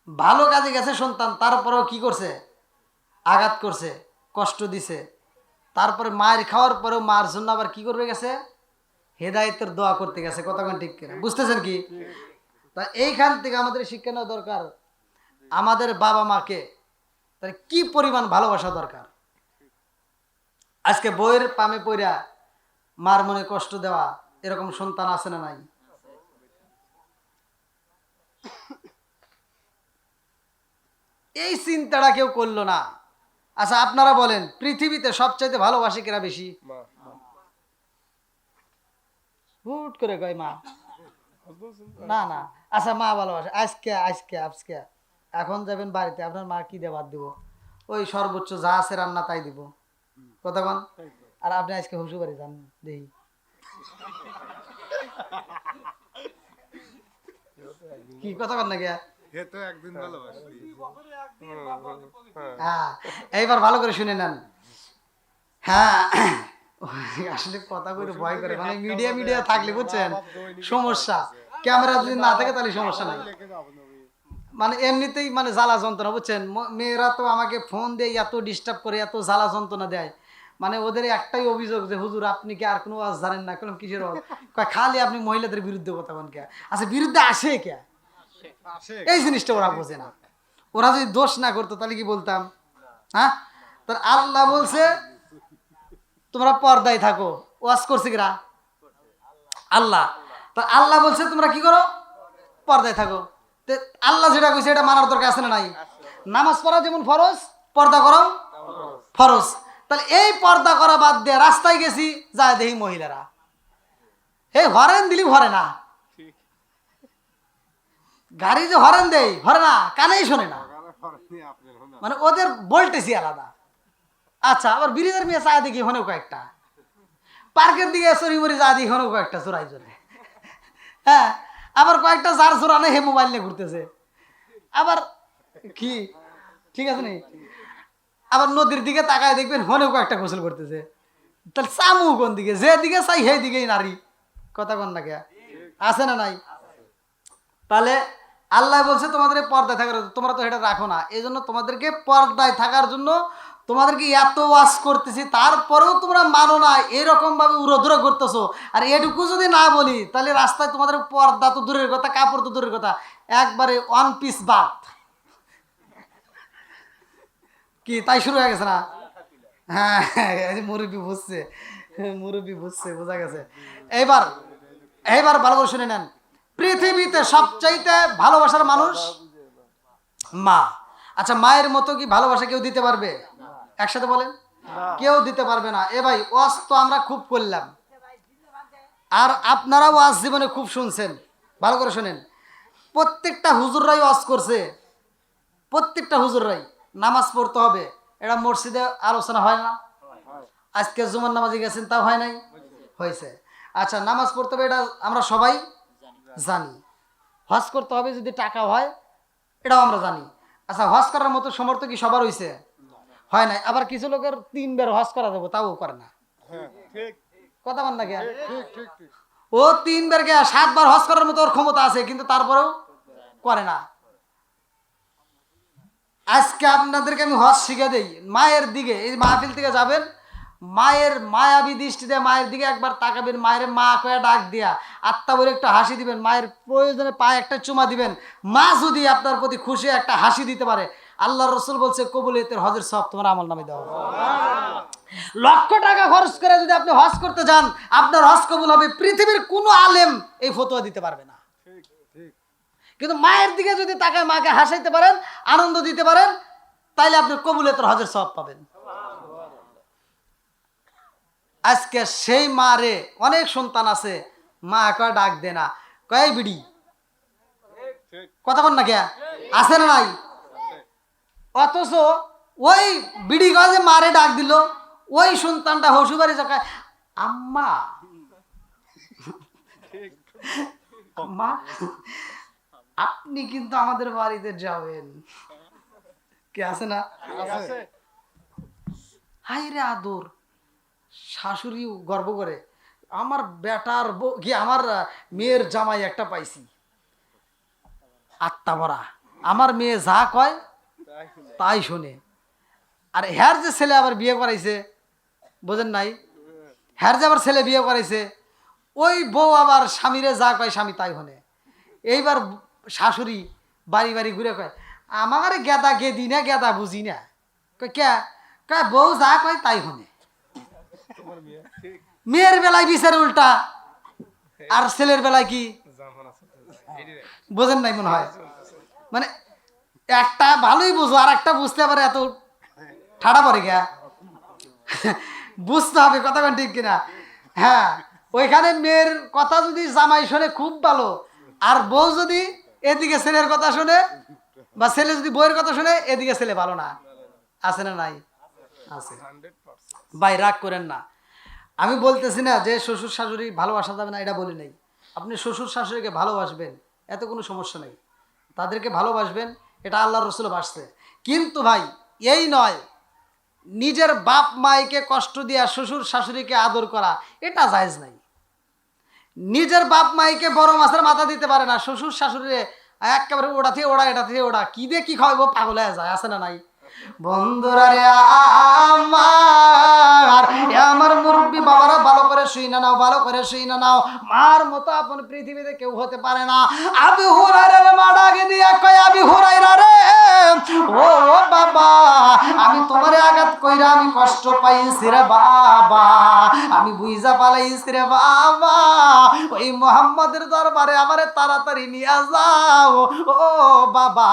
ভালো কাজে গেছে সন্তান, তারপরেও কি করছে? আঘাত করছে, কষ্ট দিছে। তারপরে মায়ের খাওয়ার পরেও মার জন্য আবার কি করবে গেছে? হেদায়েতের দোয়া করতে গেছে। কথা কোন ঠিক কিনা? বুঝতেছেন কি? তা এইখান থেকে আমাদের শিক্ষা নেওয়া দরকার আমাদের বাবা মাকে তার কি পরিমাণ ভালোবাসা দরকার। আজকে বইয়ের পামে পইরা মার মনে কষ্ট দেওয়া, এরকম সন্তান আছে না নাই? এই চিন্তাটা কেউ করলো না। আচ্ছা আপনারা বলেন, পৃথিবীতে সবচাইতে ভালোবাসে কেরা বেশি? হুট করে কয় মা। না না, আচ্ছা মা ভালোবাসে। আজকে আজকে আজকে এখন যাবেন বাড়িতে, আপনার মা কি দিয়ে ভাত দিব? ওই সর্বোচ্চ যা আছে রান্না তাই দিব। কথা বল। আর আপনি আজকে শ্বশুর বাড়ি যান, দেখি কি কথা বল নাকি? হ্যাঁ, এইবার ভালো করে শুনে নেন। হ্যাঁ, আসলে কথা কইতে ভয় করে, মানে মিডিয়া মিডিয়া থাকলে বুঝছেন সমস্যা, ক্যামেরা যদি না থাকে তাহলে সমস্যা নাই। মানে এমনিতেই মানে জ্বালা যন্ত্রণা, বুঝছেন? মেয়েরা তো আমাকে ফোন দিয়ে এত ডিস্টার্ব করে, এত জ্বালা যন্ত্রণা দেয়। মানে ওদের একটাই অভিযোগ যে হুজুর আপনি কি আর কোনো ওয়াজ জানেন না? কোনো কিসের ওয়াজ? কয় খালি আপনি মহিলাদের বিরুদ্ধে কথা বলেন কে? আচ্ছা বিরুদ্ধে আসে কে? এই জিনিসটা ওরা বোঝে না। ওরা যদি দোষ না করতো তাহলে কি বলতাম? হ্যাঁ, তো আল্লাহ বলছে তোমরা পর্দায় থাকো। ওয়াজ করছে কিরা? আল্লাহ। তো আল্লাহ বলছে তোমরা কি করো? পর্দায় থাকো। তো আল্লাহ যেটা কইছে এটা মানার দরকার আছে না নাই? নামাজ পড়া যেমন ফরজ, পর্দা করো ফরজ। তাহলে এই পর্দা করা বাদ দিয়ে রাস্তায় গেছি, যায় দেখি মহিলারা এই হরেন দিলি হরে না, গাড়ি যে হরেন দেয় হরে না, কানেই শোনে না, মানে ওদের ভোল্টেজই আলাদা। আচ্ছা আবার ব্রিজের মেয়ে চা দেখি হনেও কয়েকটা, পার্কের দিকে চুরি মরি যা দেখি হনেও কয়েকটা চোরাই চলে। হ্যাঁ, আবার কয়েকটা যার চোরা নেই হে মোবাইল নিয়ে ঘুরতেছে। আবার কি ঠিক আছে নি? আবার নদীর দিকে তাকায় দেখবেন হনেও কয়েকটা গোসল করতেছে। তাহলে চামু কোন দিকে? যে দিকে চাই সেই দিকেই নারী। কথা কন না কে? আছে না নাই? তাহলে আল্লাহ বলছে তোমাদের পর্দায় থাকার, তোমরা তো এটা রাখো না, এই জন্য তোমাদেরকে পর্দায় থাকার জন্য তোমাদেরকে এত ওয়াজ করতেছি, তারপরেও তোমরা মানো না, এরকম ভাবে উড়োধুরো করতেছো। আর এটুকু যদি না বলি তাহলে রাস্তায় তোমাদের পর্দা তো দূরের কথা, কাপড় তো দূরের কথা, একবারে ওয়ান পিস বাদ। কি তাই শুরু হয়ে গেছে না? হ্যাঁ, মুরব্বী বুঝছে, মুরব্বী বুঝছে, বোঝা গেছে। এইবার এইবার ভালো করে শুনে নেন, পৃথিবীতে সবচাইতে ভালোবাসার মানুষ মা। আচ্ছা মায়ের মতো কি ভালোবাসা কেউ দিতে পারবে? একসাথে বলেন, কেউ দিতে পারবে না। এ ভাই ওয়াজ তো আমরা খুব করলাম, আর আপনারাও ওয়াজ জীবনে খুব শুনছেন। ভালো করে শুনেন, প্রত্যেকটা হুজুররাই ওয়াজ করছে, প্রত্যেকটা হুজুররাই নামাজ পড়তে হবে, এটা মসজিদে আলোচনা হয় না? আজকে জুমার নামাজে গেছেন, তাও হয় নাই? হয়েছে। আচ্ছা নামাজ পড়তে হবে এটা আমরা সবাই জানি। হজ করতে হবে যদি টাকা হয়, এটাও আমরা জানি। আচ্ছা হজ করার মতো সমর্থ কি সবার হয়েছে? হয় নাই। আবার কিছু লোকের 3 বার হজ করা যাবো, তাও করে না। কথা বল না কে? ও 3 বার কে 7 বার হজ করার মতো ওর ক্ষমতা আছে, কিন্তু তারপরেও করে না। আজকে আপনাদেরকে আমি হজ শিখে দেই। মায়ের দিকে, এই মাহফিল থেকে যাবেন, মায়ের মায়াবী দৃষ্টিতে মায়ের দিকে একবার তাকাবেন, মায়ের মা কয়ে ডাক দিয়া আত্মা বলে একটা হাসি দিবেন, মায়ের প্রয়োজনে পায়ে একটা চুমা দিবেন। মা যদি আপনার প্রতি খুশি একটা হাসি দিতে পারে, আল্লাহ রসুল বলছে কবুলিয়তের হজের সব তোমার আমল নামে দেওয়া। লক্ষ টাকা খরচ করে যদি আপনি হজ করতে যান, আপনার হজ কবুল হবে, পৃথিবীর কোনো আলেম এই ফতোয়া দিতে পারবে না। কিন্তু মায়ের দিকে যদি তাকায়, মাকে হাসাইতে পারেন, আনন্দ দিতে পারেন, তাইলে আপনি কবুলিয়তের হজের সওয়াব পাবেন। আজকে সেই মারে অনেক সন্তান আছে, মা কয় ডাক দে না, কয় বিড়ি কথা বল না কে আছে না নাই? অথচ ওই বিড়ি গজে মারে ডাক দিল, ওই সন্তানটা হসুবাড়ি যাকায় আম্মা আম্মা আপনি কিন্তু আমাদের বাড়িতে যাবেন। কে আছে না? হাই রে আদর। শাশুড়িও গর্ব করে, আমার বেটার কি আমার মেয়ের জামাই একটা পাইছি, আত্মা ভরা, আমার মেয়ে যা কয় তাই শোনে। আর হ্যার যে ছেলে আবার বিয়ে করাইছে, বোঝেন নাই, হ্যার যে আবার ছেলে বিয়ে করাইছে, ওই বউ আবার স্বামীরে যা কয় স্বামী তাই হনে। এইবার শাশুড়ি বাড়ি বাড়ি ঘুরে কয় আমার গেদা গেদি না গেদা বুঝি না। কয় কে? কয় বউ যা কয় তাই হনে। মেয়ের বেলায় বিচার উল্টা, আর ছেলের বেলায় কি বোঝেন নাই মনে হয়। মানে একটা ভালোই বুঝো, আর একটা বুঝতে পারে এত ঠাড়া পড়ে গিয়া বুঝতে হবে কথা কোন ঠিক কিনা। হ্যাঁ, ওইখানে মেয়ের কথা যদি জামাই শোনে খুব ভালো, আর বউ যদি এদিকে ছেলের কথা শোনে, বা ছেলে যদি বউয়ের কথা শোনে এদিকে ছেলে ভালো না। আছে না নাই? আছে। ভাই রাগ করেন না, আমি বলতেছি না যে শ্বশুর শাশুড়ি ভালোবাসা যাবে না, এটা বলি নাই। আপনি শ্বশুর শাশুড়িকে ভালোবাসবেন, এত কোনো সমস্যা নেই, তাদেরকে ভালোবাসবেন, এটা আল্লাহর রসুল বাসছে। কিন্তু ভাই এই নয় নিজের বাপ মাইকে কষ্ট দিয়া শ্বশুর শাশুড়িকে আদর করা, এটা জায়েজ নাই। নিজের বাপ মাইকে বড় মাছের মাথা দিতে পারে না, শ্বশুর শাশুড়ি একেবারে ওড়া থেকে ওড়া, এটা থেকে ওড়া, কি দিয়ে কি খাওয়াবো পাগল হয়ে যায়। আছে না নাই? বন্ধুরা রে আমার মুরব্বী বাবারা ভালো করে শুই না নাও, ভালো করে শুই না নাও। মার মতো আপন পৃথিবীতে কেউ হতে পারে না। আবি হুরায়রা রে মা ডাকে দিয়া কয় আবি হুরায়রা রে, ও বাবা আমি তোমারে আঘাত কইরা আমি কষ্ট পাইছি রে বাবা, আমি বুইজা পালাইছি রে বাবা, ওই মুহাম্মাদের দরবারে আমারে তাড়াতাড়ি নিয়ে যাও। ও বাবা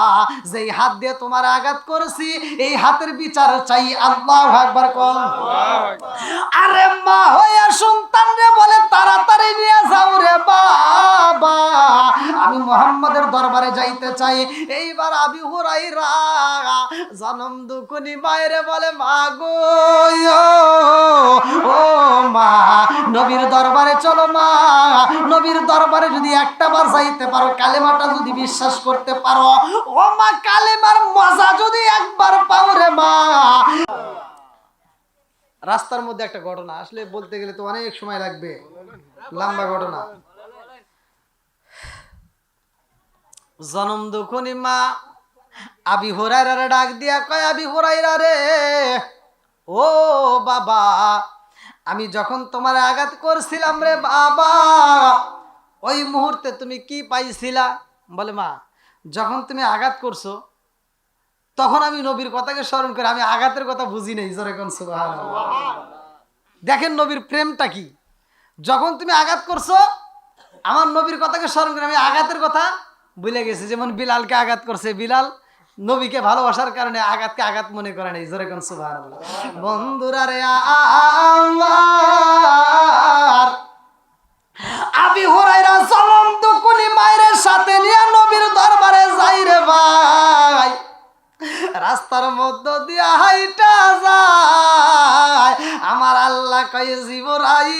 যেই হাত দিয়ে তোমার আঘাত করেছি এই হাতের বিচার চাই। আল্লাহু আকবার কোন। আরে মা হইয়া সন্তান রে বলে তাড়াতাড়ি নিয়ে যাও রে বাবা, আমি মুহাম্মাদের দরবারে যাইতে চাই। এইবার আবি হুরায়রা জনম দুকুনি মায়েরে বলে মা গো, ও মা নবীর দরবারে চলো মা, নবীর দরবারে যদি একটা বার যাইতে পারো, কালেমাটা যদি বিশ্বাস করতে পারো, ও মা কালেমার মজা যদি একবার পাও রে মা। রাস্তার মধ্যে একটা ঘটনা, আসলে বলতে গেলে তো অনেক সময় লাগবে, লম্বা ঘটনা। জনম দুখনি মা আবি হুরায়রা রে ডাক দিয়া কয় আবি হুরায়রা রে, ও বাবা আমি যখন তোমার আঘাত করছিলাম রে বাবা, ওই মুহূর্তে তুমি কি পাইছিলা? বলে মা যখন তুমি আঘাত করছো তখন আমি নবীর কথাকে স্মরণ করে আমি আঘাতের কথা বুঝি নাই। জোরে কোন সুবহানাল্লাহ। দেখেন নবীর প্রেমটা কি, যখন তুমি আঘাত করছো আমার নবীর কথাকে স্মরণ করে আমি আঘাতের কথা ভুলে গেছি। যেমন বিলালকে আঘাত করছে, বিলাল নবীকে ভালোবাসার কারণে আঘাতকে আঘাত মনে করে নাই। জোরে কোন সুবহানাল্লাহ। বন্ধুরা রে আমার আবি হুরায়রা জনম দুকুনি মায়ের সাথে নিয়ে নবীর দরবারে যাই রে ভাই। রাস্তার মধ্য দিয়া হাইটা যায়, আমার আল্লাহ কয় জিবরাইল,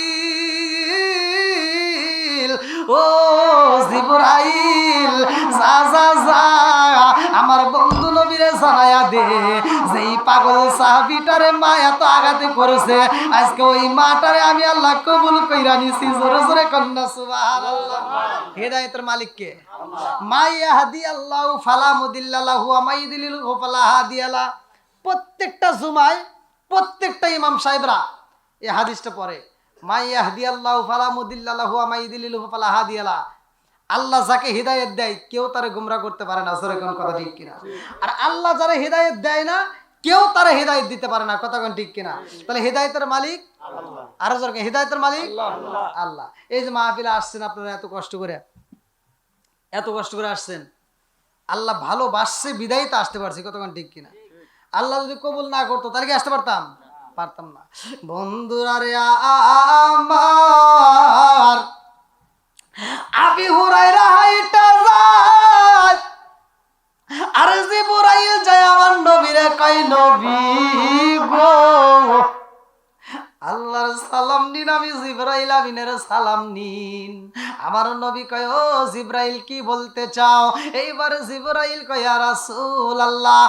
ও জিবরাইল যা যা যা আমার বন্ধু নবীরে জানায়া দে যেই পাগল সাহাবীটারে মা এত আঘাতে করেছে, আজকে ওই মাটারে আমি আল্লাহ কবুল কইরা নিছি। জোরে জোরে কন্যা সুবহানাল্লাহ। হেদায়েতের মালিক কে? মা ইয়াহদি আল্লাহু ফালা মুদিল্লা লাহু ওয়া মা ইউদ্লিল ফালা হাদিয়া লা। প্রত্যেকটা জুমায় প্রত্যেকটা ইমাম সাহেবরা এই হাদিসটা পড়ে, মা ইয়াহদি আল্লাহু ফালা মুদিল্লা লাহু ওয়া মা ইউদ্লিল ফালা হাদিয়া লা। আল্লাহ যাকে হিদায়াত দেয় কেউ তারে গোমরা করতে পারে না। জোরে কোন কথা ঠিক কিনা? আর আল্লাহ যারা হিদায়াত দেয় না কেউ তারে হিদায়াত দিতে পারে না। কথা কোন ঠিক কিনা? তাহলে হিদায়াতের মালিক আল্লাহ। আর জোরে হিদায়াতের মালিক আল্লাহ। এই যে মাহফিলে আসছেন আপনারা এত কষ্ট করে, এত কষ্ট করে আসছেন, আল্লাহ ভালোবাসছে বিদায় তো আসতে পারছি। কতক্ষণ ঠিক কিনা? আল্লাহ যদি কবুল না করতো তাহলে কি আসতে পারতাম? পারতাম না। বন্ধুরা রে আমার আবি হুরায়রা হাইটা যায়, আর জিবরাইল যায় আমার নবীরে কয় নবী গো আল্লাহর সালাম নিন, আমি জিবরাইল আমিনের সালাম নিন। আমার নবী কয় ও জিবরাইল কি বলতে চাও? এইবার জিবরাইল কয় ইয়া রাসূলুল্লাহ,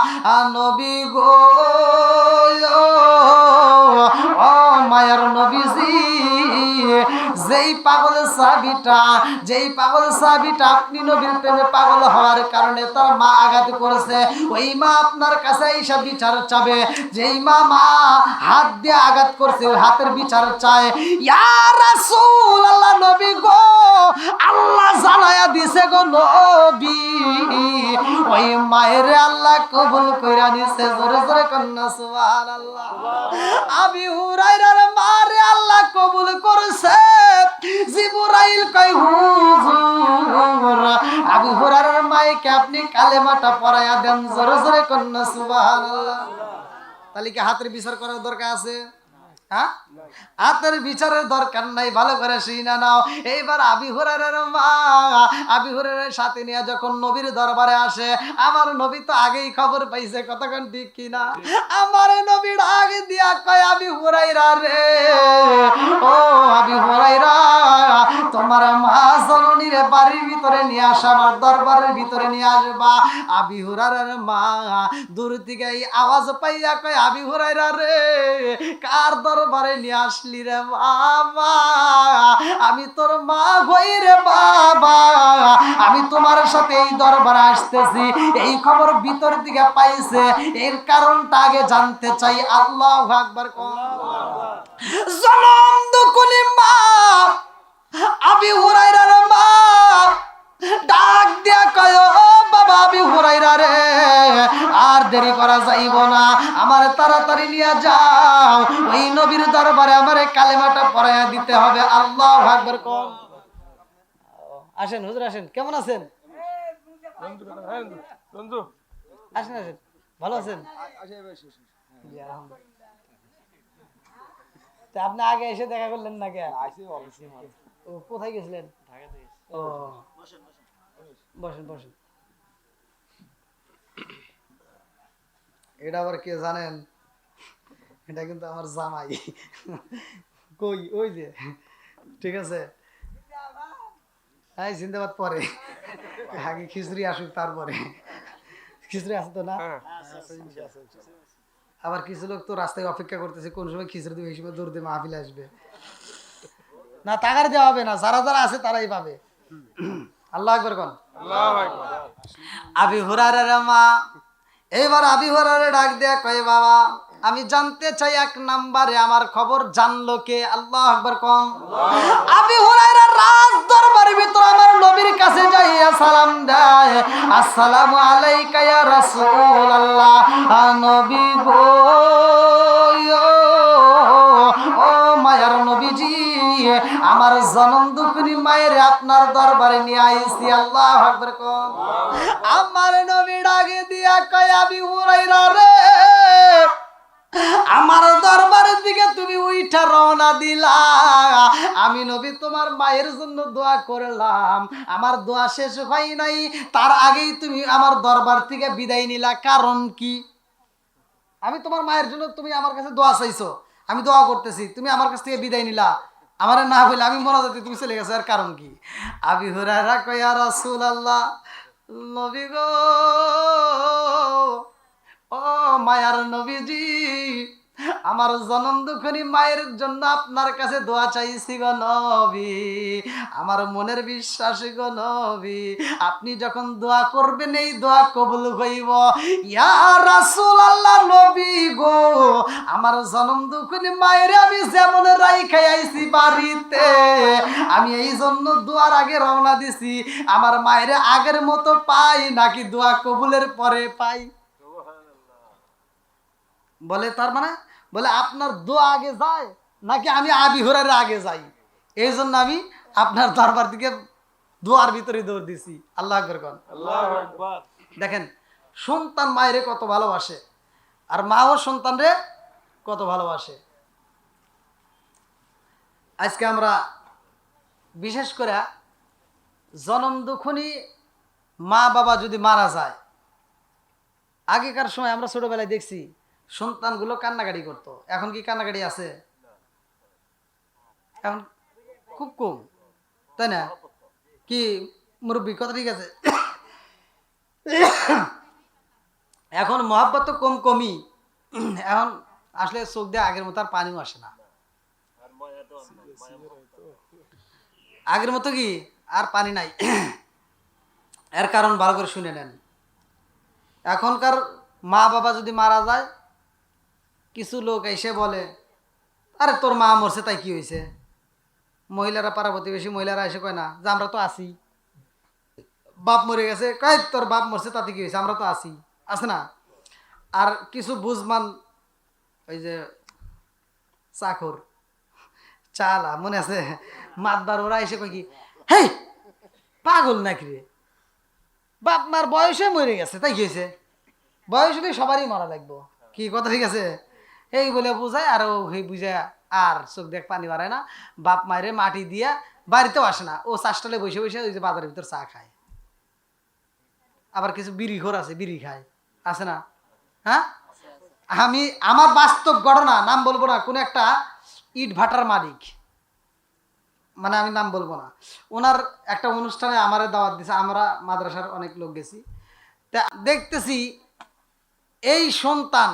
নবী গো ও মায়ার নবীজি, যেই পাগল সাহাবীটা আপনি নবীর প্রেমে পাগল হওয়ার কারণে তার মা আঘাত করেছে, ওই মা আপনার কাছে এইসব বিচার চাবে। যেই মা হাত দিয়ে আঘাত করছে ওই হাতের বিচার চায়। ইয়া রাসূলুল্লাহ, নবী গো আল্লাহ জানায়া দিছে গো নবী, ওই মায়ের আল্লাহ কবুল কইরা নিছে। জোরে জোরে কন্না সুবহানাল্লাহ। আবি হুরায়রার মারে আল্লাহ কবুল করেছে। জিবরাইল কয় হুজুর আবু হুরায়রার মাইকে আপনি কালেমাটা পড়ায়া দেন। জোরে জোরে কন্না সুবহানাল্লাহ। তাহলে কি হাতের বিচার করার দরকার আছে? হ্যাঁ, হাতের বিচারের দরকার নাই, ভালো করে শুনা নাও। এইবার আবি হুরায়রার মা আবি হুরায়রার সাথে নিয়ে যখন নবীর দরবারে আসে, আমার নবী তো আগেই খবর পাইছে, কতক্ষণ ঠিক কিনা? আমার নবীর আগে দিয়া কয় আবি হুরায়রা রে, ও আবি হুরায়রা, তোমার মা জননীর বাড়ির ভিতরে নিয়ে আসা, আমার দরবারের ভিতরে নিয়ে আসবা। আবি হুরায়রার মা দূর থেকে এই আওয়াজ পাইয়া কয় আবি হুরায়রা রে, কার দরবারে নিয়ে আসলি রে বাবা? আমি তোর মা হই রে বাবা, আমি তোমার সাথে এই দরবারে আসতেছি, এই খবর ভিতর দিকে পাইছে, এর কারণটা আগে জানতে চাই। আল্লাহু আকবার। জনম দুকুনি মা আবি হুরায়রার মা ডাক দিয়া কয় ও বাবা আবি হুরায়রা রে, আর দেরি করা যাইব না, আমার তাড়াতাড়ি নিয়ে যাও, ওই নবীর দরবারে আমারে কালেমাটা পড়াইয়া দিতে হবে। আল্লাহু আকবার। কোন আসেন হুজুর, আসেন, কেমন আছেন? আসেন আসেন, ভালো আছেন? তা আপনি আগে এসে দেখা করলেন না কে? ও কোথায় গেছিলেন? ও বসেন বসেন। এটা আবার কে জানেন? এটা কিন্তু আমার জামাই। কই ওই যে, ঠিক আছে, হ্যাঁ জিন্দাবাদ পরে, আগে খিচুড়ি আসুক তারপরে। খিচুড়ি আছে তো না? আবার কিছু লোক তো রাস্তায় অপেক্ষা করতেছে কোন সময় খিচুড়ি দেবে, এই সময় দৌড় দিয়ে মাহফিলে আসবে। না, টাকার দেওয়া হবে না, যারা যারা আছে তারাই পাবে। আল্লাহু আকবার কোন। আবি হুরায়রার মা এইবার আবি হুরায়রা ডাক দেয়া কয় বাবা আমি জানতে চাই এক নাম্বারে আমার খবর জানলো কে? আল্লাহু আকবার কোন। আবি হুরায়রা রাজ দরবারের ভিতর আমার নবীর কাছে যাইয়া সালাম দেয়, আসসালামু আলাইকা ইয়া রাসূলুল্লাহ, নবী গো ও মায়ার নবীজি, আমার জনম দুঃখিনী মায়ের আপনার দরবারে নিয়ে আইছি। আল্লাহু আকবার কোন। আমার নবী ডাকে দিয়া কয় আবি হুরায়রা রে, আমার দরবারের দিকে তুমি উইঠা রওনা দিলা, আমি নবী তোমার মায়ের জন্য দোয়া করলাম, আমার দোয়া শেষ হয় নাই, তার আগেই তুমি আমার দরবার থেকে বিদায় নিলা, কারণ কি? আমি তোমার মায়ের জন্য, তুমি আমার কাছে দোয়া চাইছো, আমি দোয়া করতেছি, তুমি আমার কাছ থেকে বিদায় নিলা, আমার না বলে আমি মোনাজাতে তুমি চলে গেছো, এর কারণ কি? আবি হুরায়রা কয় ইয়া রাসূলুল্লাহ, নবী গো ও মায়ার নবীজি, আমার জনম দুঃখিনী মায়ের জন্য আপনার কাছে দোয়া চাইছি গো নবী, আমার মনের বিশ্বাস গো নবী, আপনি যখন দোয়া করবেন এই দোয়া কবুল হইব। ইয়া রাসূলুল্লাহ, নবী গো আমার জনম দুঃখিনী মায়ের আমি যেমন রাইখা আইছি বাড়িতে, আমি এই জন্য দোয়ার আগে রওনা দিছি, আমার মায়ের আগের মতো পাই নাকি দোয়া কবুলের পরে পাই? বলে তার মানে বলে আপনার দোয়া আগে যায় নাকি আমি আবি হুরায়রা আগে যাই, এই জন্য আমি আপনার দরবার দিকে দোয়ার ভিতরে দৌড় দিছি। আল্লাহু আকবার কোন। আল্লাহু আকবার। দেখেন সন্তান মায়েরে কত ভালোবাসে, আর মাও সন্তানরে কত ভালোবাসে। আজকে আমরা বিশেষ করে জনম দুঃখনী মা বাবা যদি মারা যায়, আগেকার সময় আমরা ছোটবেলায় দেখছি সন্তানগুলো কান্নাকাটি করতো। এখন কি কান্নাকাটি আছে? এখন খুব কম, তাই না? কি মুরব্বী কথা ঠিক আছে? এখন মহাব্বত তো কমই। এখন আসলে চোখ দিয়ে আগের মতো আর পানিও আসে না। আগের মতো কি আর পানি নাই। এর কারণ ভালো করে শুনে নেন। এখনকার মা বাবা যদি মারা যায়, কিছু লোক এসে বলে, আরে তোর মা মরছে তাই কি হয়েছে? মহিলারা, পাড়া প্রতিবেশী মহিলারা এসে কয় না যে আমরা তো আছি। বাপ মরে গেছে, কয় তোর বাপ মরছে তাতে কি হয়েছে, আমরা তো আছি, আছে না? আর কিছু বুঝমান ওই যে চাকর চালা মনে আছে মাতবার, ওরা এসে কয় কি, হেই পাগল নাকি রে, বাপ মার বয়সে মরে গেছে তাই কি হয়েছে, বয়স হলে সবারই মারা লাগবো, কি কথা ঠিক আছে? এই বলে বুঝায়, আর এই বুঝায় আর চোখ দেখ পানি বাড়ায় না। বাপ মায়ের মাটি দিয়া বাড়িতেও আসে না, ও চাষটালে বসে বসে ওই যে বাজারের ভিতর চা খায়। আবার কিছু বিড়ি ঘর আছে, বিড়ি খায়, আছে না? হ্যাঁ, আমি আমার বাস্তব ঘটনা, নাম বলবো না, কোন একটা ইট ভাটার মালিক, মানে আমি নাম বলবো না, ওনার একটা অনুষ্ঠানে আমার দাওয়াত দিছে, আমরা মাদ্রাসার অনেক লোক গেছি। তা দেখতেছি এই সন্তান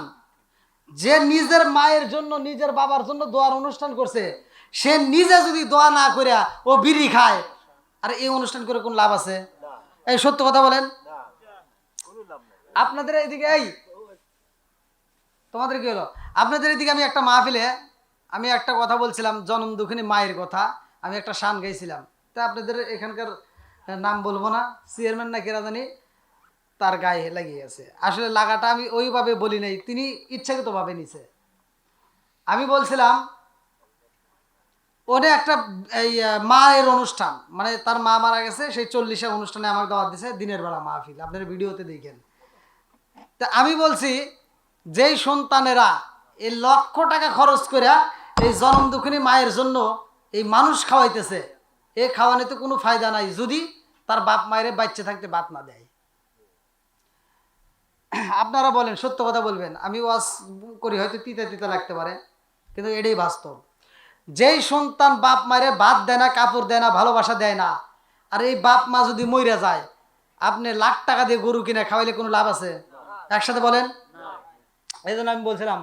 যে নিজের মায়ের জন্য, নিজের বাবার জন্য দোয়ার অনুষ্ঠান করছে, সে নিজে যদি দোয়া না করিয়া ও বিড়ি খায়, আর এই অনুষ্ঠান করে কোন লাভ আছে? এই সত্য কথা বলেন। আপনাদের এইদিকে, এই তোমাদের কি হলো, আপনাদের এদিকে আমি একটা মাহফিলে আমি একটা কথা বলছিলাম, জনম দুঃখিনী মায়ের কথা, আমি একটা শান গাইছিলাম। তা আপনাদের এখানকার নাম বলবো না, চেয়ারম্যান না কেরা জানি, তার গায়ে লাগিয়ে গেছে। আসলে লাগাটা আমি ওইভাবে বলি নাই, তিনি ইচ্ছাকৃতভাবে নিছে। আমি বলছিলাম ওটা একটা এই মায়ের অনুষ্ঠান, মানে তার মা মারা গেছে, সেই 40 অনুষ্ঠানে আমাকে দাওয়াত দিছে, দিনের বেলা মাহফিল, আপনারা ভিডিওতে দেখেন। তা আমি বলছি, যেই সন্তানেরা এই লক্ষ টাকা খরচ করে এই জনম দুঃখিনী মায়ের জন্য এই মানুষ খাওয়াইতেছে, এই খাওয়ানোতে কোনো ফায়দা নাই যদি তার বাপ মায়ের বাচ্চা থাকতে বাদ না দেয়। আপনারা বলেন, সত্য কথা বলবেন, আমি ওয়াজ করি হয়তো তিতা তিতা লাগতে পারে, কিন্তু এটাই বাস্তব। যেই সন্তান বাপ মায়ের ভাত দেয় না, কাপড় দেয় না, ভালোবাসা দেয় না, আর এই বাপ মা যদি মইরা যায়, আপনি লাখ টাকা দিয়ে গরু কিনে খাওয়াইলে কোনো লাভ আছে? একসাথে বলেন। এই জন্য আমি বলছিলাম,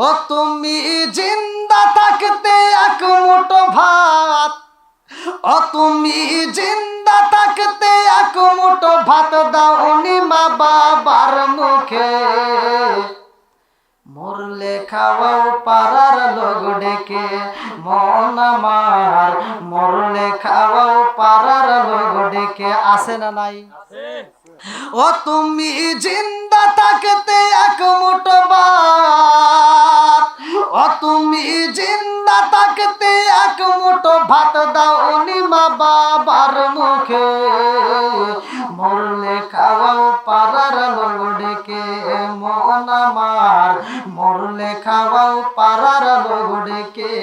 ও তুমি জিন্দা থাকতে এক মুঠো ভাত, ও তুমি জিন্দা থাকতে এক মুঠো ভাত দাওনি মা বাবার মুখে, মরলে খাওয়াও পাড়ার লোক ডেকে, মন আমার মরলে খাওয়াও পাড়ার লোক ডেকে, আছে না নাই? ও তুমি জিন্দা থাকতে এক মুঠো ভাত, ও তুমি জিন্দা থাকতে এক মুঠো ভাত দাওনি মা বাবার মুখে, মরলে খাওয়াও পাড়ার লোক ডেকে, মন আমার মরলে খাওয়াও পাড়ার লোক ডেকে।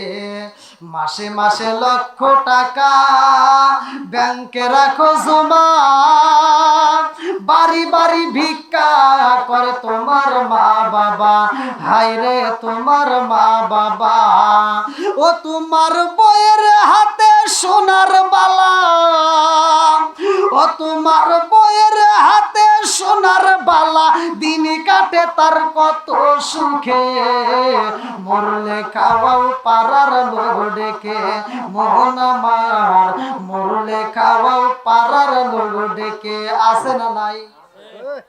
মাসে মাসে লক্ষ টাকা ব্যাংকে রাখো জমা, বাড়ি বাড়ি ভিক্ষা করে তোমার মা বাবা, হায় রে তোমার মা বাবা, ও তোমার বইয়ের হাতে সোনার বালা, ও তোমার বইয়ের হাতে সোনার বালা, দিন কাটে তার কত সুখে, মরলে খাওয়াও পাড়ার লোক ডেকে, মোহন আমার মরলে খাওয়াও পাড়ার লোক ডেকে, আছে না নাই?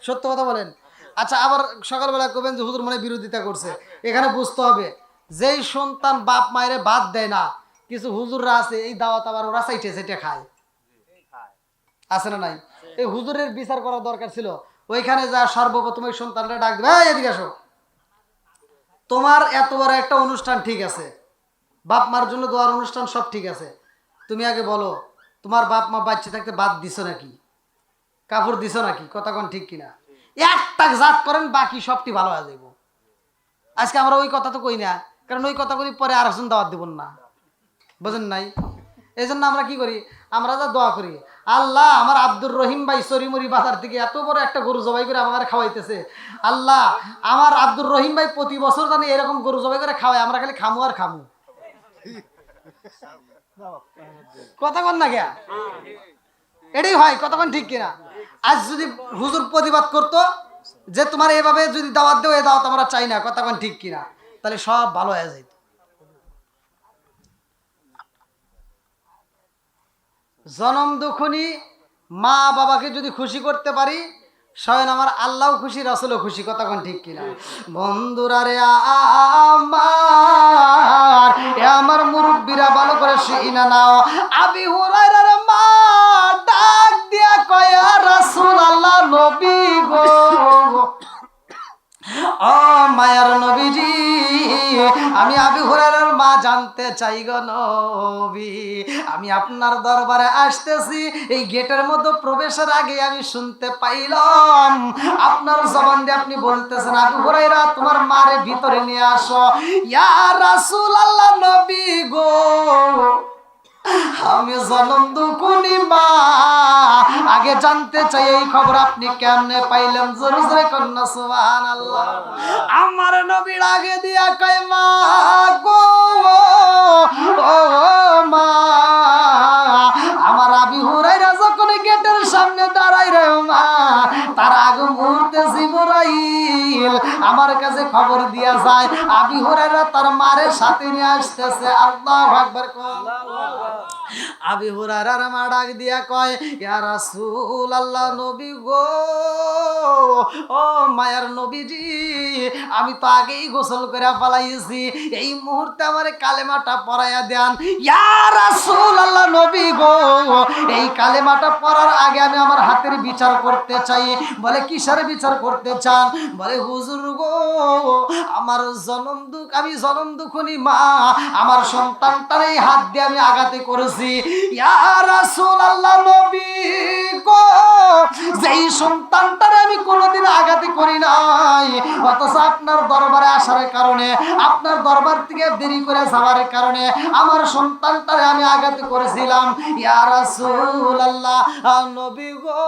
সত্য কথা বলেন। আচ্ছা, আবার সকালবেলা কবেন যে হুজুর মনে বিরোধিতা করছে, এখানে বুঝতে হবে, যেই সন্তান বাপ মায়ের ভাত দেয় না, কিছু হুজুররা আছে এই দাওয়াত আবার ওরা চাইটে চাইটে খায়, আছে না নাই? এই হুজুরের বিচার করা দরকার ছিল, ওইখানে যা সর্বপ্রথম ওই সন্তানরা ডাক দেবে, এদিকে আসো, তোমার এত বড় একটা অনুষ্ঠান ঠিক আছে, বাপ মার জন্য দোয়ার অনুষ্ঠান সব ঠিক আছে, তুমি আগে বলো তোমার বাপ মা বাচ্চা থাকতে বাদ দিছো নাকি, কাপড় দিছো নাকি, কথা কোন ঠিক কিনা? একটা জাত করেন, বাকি সবটি ভালো হয়ে যাইব। আজকে আমরা ওই কথা তো কই না, কারণ ওই কথাগুলি পরে আর একজন দাওয়াত দিব না, বুঝেন নাই? এই জন্য আমরা কি করি, আমরা যা দোয়া করি, আল্লাহ আমার আব্দুর রহিম ভাই সরিমরি বাজার থেকে এত বড় একটা গরু জবাই করে আমার খাওয়াইতেছে, আল্লাহ আমার আব্দুর রহিম ভাই প্রতি বছর জানি এরকম গরু জবাই করে খাওয়াই, আমরা খালি খামু আর খামু। কথা কন না গিয়া, এটাই হয়, কথা কন ঠিক কিনা? আজ যদি হুজুর প্রতিবাদ করতো যে তোমার এভাবে যদি দাওয়াত দেও, এই দাওয়াত আমরা চাই না, কথা কন ঠিক কিনা, তাহলে সব ভালো হয়ে যাইত। জনম দুঃখনী মা বাবাকে যদি খুশি করতে পারি, স্বয়ং আমার আল্লাহও খুশি, রাসূলও খুশি, কথা কোন ঠিক কিনা? বন্ধুরা রে আমার মুরব্বীরা ভালো করে শুইনা নাও। আবি হুরায়রার মা ডাক দিয়া কয়, ইয়া রাসূলুল্লাহ, নবী গো, ও মায়ার নবীজি, আমি আবি হুরায়রার মা জানতে চাই গো নবী, আমি আপনার দরবারে আসতেছি, এই গেটের মধ্যে প্রবেশের আগে আমি শুনতে পাইলাম আপনার জবান দিয়ে আপনি বলতেছেন, আবি হুরায়রা তোমার মারে ভিতরে নিয়ে আসো। ইয়া রাসূলুল্লাহ, নবী গো, আমি জনম দুঃখনী মা, আগে জানতে চাই এই খবর আপনি কেমনে পাইলেন? জোরে জোরে কন্যা সুবহানাল্লাহ। আমার নবীর আগে দিয়া কয়, মা গো, ও মা, আমার আবি হুরায়রা যখন গেটের সামনে দাঁড়াই রে মা, তার আগে মুহূর্তে জিবরাইল আমার কাছে খবর দিয়া যায় আবি হুরায়রা তার মারে সাথে নিয়ে আসতেছে। আল্লাহু আকবার। আবি হুরায়রার মা ডাক দিয়া কয়, ইয়া রাসূলুল্লাহ, নবী গো, ও মায়ার নবীজি, আমি তো আগেই গোসল করে পালাইছি, এই মুহূর্তে আমারে কালেমাটা পড়াইয়া দেন। ইয়া রাসূলুল্লাহ, নবী গো, এই কালেমাটা পড়ার আগে আমি আমার হাতের বিচার করতে চাই। বলে কিসের বিচার করতে চান? বলে হুজুর গো, আমার আমি জনম দুঃখনী মা, আমার সন্তানটার এই হাত দিয়ে আমি আঘাতে করেছি। ইয়া রাসূলুল্লাহ, নবী গো, যেই সন্তানটারে আমি কোনোদিন আঘাতে করি নাই, অথচ আপনার দরবারে আসার কারণে, আপনার দরবার থেকে দেরি করে যাওয়ার কারণে আমার সন্তানটারে আমি আঘাতে করেছিলাম। ইয়া রাসূলুল্লাহ, নবী গো,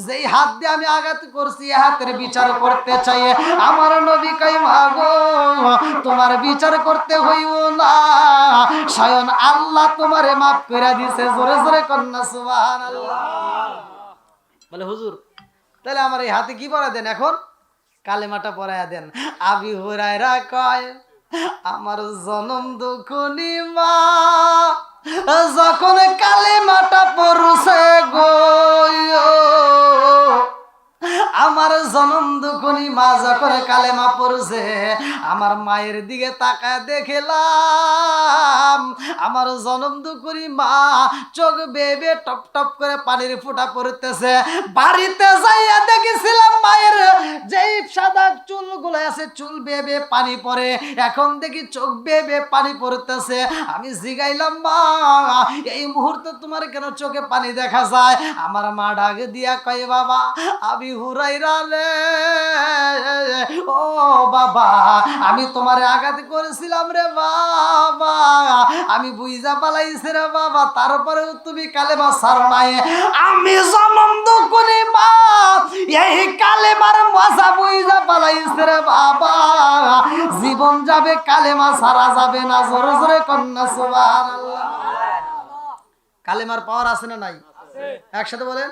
যেই হাত দিয়ে আমি আঘাত করছি, এই হাতের বিচার করতে চাই। আমার নবী কই, মা গো, তোমার বিচার করতে হইব না, স্বয়ং আল্লাহ তোমারে মাফ করে দিয়েছে। জোরে জোরে কন্যা সুবহানাল্লাহ। বলে হুজুর, তাহলে আমার এই হাতে কি পড়া দেন, এখন কালেমাটা পড়ায়া দেন। আবি হুরায়রা কয়, আমার জনম দুঃখনী মা যখন কালেমাটা পড়ছে গো, আমার জনম দুঃখনী মা যখন কালেমা পড়ছে, আমার মায়ের দিকে তাকায় দেখলাম আমার জনম দুঃখনী মা চোখ বেবে টপ টপ করে পানির ফোঁটা পড়তেছে। বাড়িতে যাইয়া দেখেছিলাম মায়ের যেই সাদা চুলগুলো আছে, চুল বেবে পানি পড়ে, এখন দেখি চোখ বেবে পানি পড়তেছে। আমি জিগাইলাম, মা এই মুহূর্তে তোমার কেন চোখে পানি দেখা যায়? আমার মা ডাক দিয়া কয়, বাবা আবি হুরায়রা রে, ও বাবা, আমি তোমারে আঘাত করেছিলাম রে বাবা, আমি বুইজা পালাইছি রে বাবা, তারপরেও তুমি কালেমা ছাড়ো নাই। আমি জনম দুঃখনী মা, এই কালেমার মজা বুইজা পালাইছি রে বাবা, জীবন যাবে, কালেমা ছাড়া যাবে না। জোরে জোরে কন্যা সুবহানাল্লাহ। কালেমার পাওয়ার আছে না নাই? একসাথে বলেন।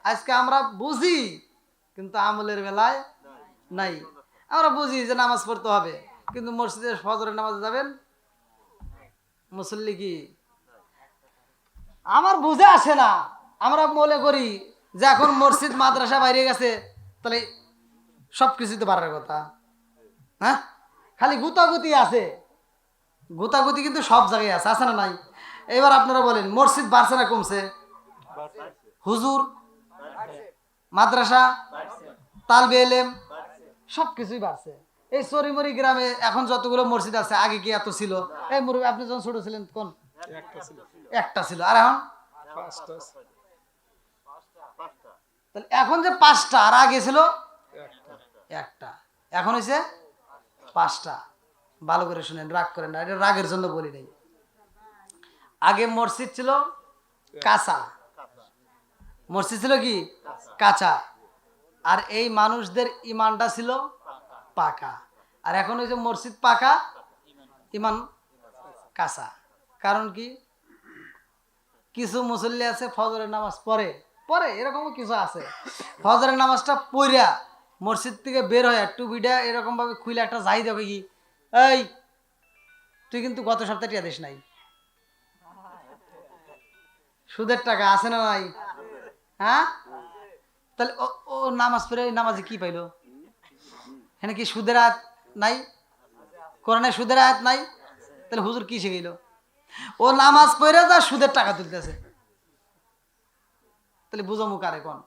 আজকে আমরা বুঝি, কিন্তু আমলের বেলায় নাই। আমরা বুঝি যে নামাজ পড়তে হবে, কিন্তু মসজিদে ফজরের নামাজে যাবেন, মুসল্লি কি আমার বুঝে আসে না। আমরা মনে করি যে এখন মসজিদ মাদ্রাসা বাইরে গেছে, তাহলে সব কিছুই তো পারার কথা। হ্যাঁ, খালি গুতাগুতি আছে, গুতাগুতি কিন্তু সব জায়গায় আছে, আছে না নাই? এবার আপনারা বলেন, মসজিদ বাড়ছে না কমছে? হুজুর, মাদ্রাসা, তালবে ইলম সবকিছুই বাড়ছে। এই চরিমরি গ্রামে এখন যতগুলো মসজিদ আছে, আগে কি এত ছিল? এই মুরব্বি, আপনি যখন ছোট ছিলেন কোন একটা ছিল, আর এখন তাহলে এখন যে 5টা, আর আগে ছিল একটা, এখন হয়েছে 5টা। ভালো করে শুনেন, রাগ করেন না, এটা রাগের জন্য বলি নাই। আগে মসজিদ ছিল কাঁচা, মসজিদ ছিল কি কাঁচা, আর এই মানুষদের ইমানটা ছিল পাকা। আর এখন ওই যে মসজিদ পাকা, ইমান কাঁচা। কারণ কি, কিছু মুসল্লি আছে ফজরের নামাজ পড়ে পড়ে, এরকমও কিছু আছে ফজরের নামাজটা পড়িয়া মসজিদ থেকে বের হয়ে টুপিটা এরকম ভাবে খুলে একটা যাই দেখে কি, এই তুই কিন্তু গত সপ্তাহে টিয়া দিস নাই, সুদের টাকা আছে না নাই? হ্যাঁ, তাহলে ও নামাজ পড়ে নামাজে কি পাইলো? এখানে কি সুদের আয়াত নাই? কোরআনে সুদের আয়াত নাই? তাহলে হুজুর কি শিখাইলো? ও নামাজ পড়ে যা সুদের টাকা তুলতেছে, তাহলে বুঝো মুখ আরে কোন।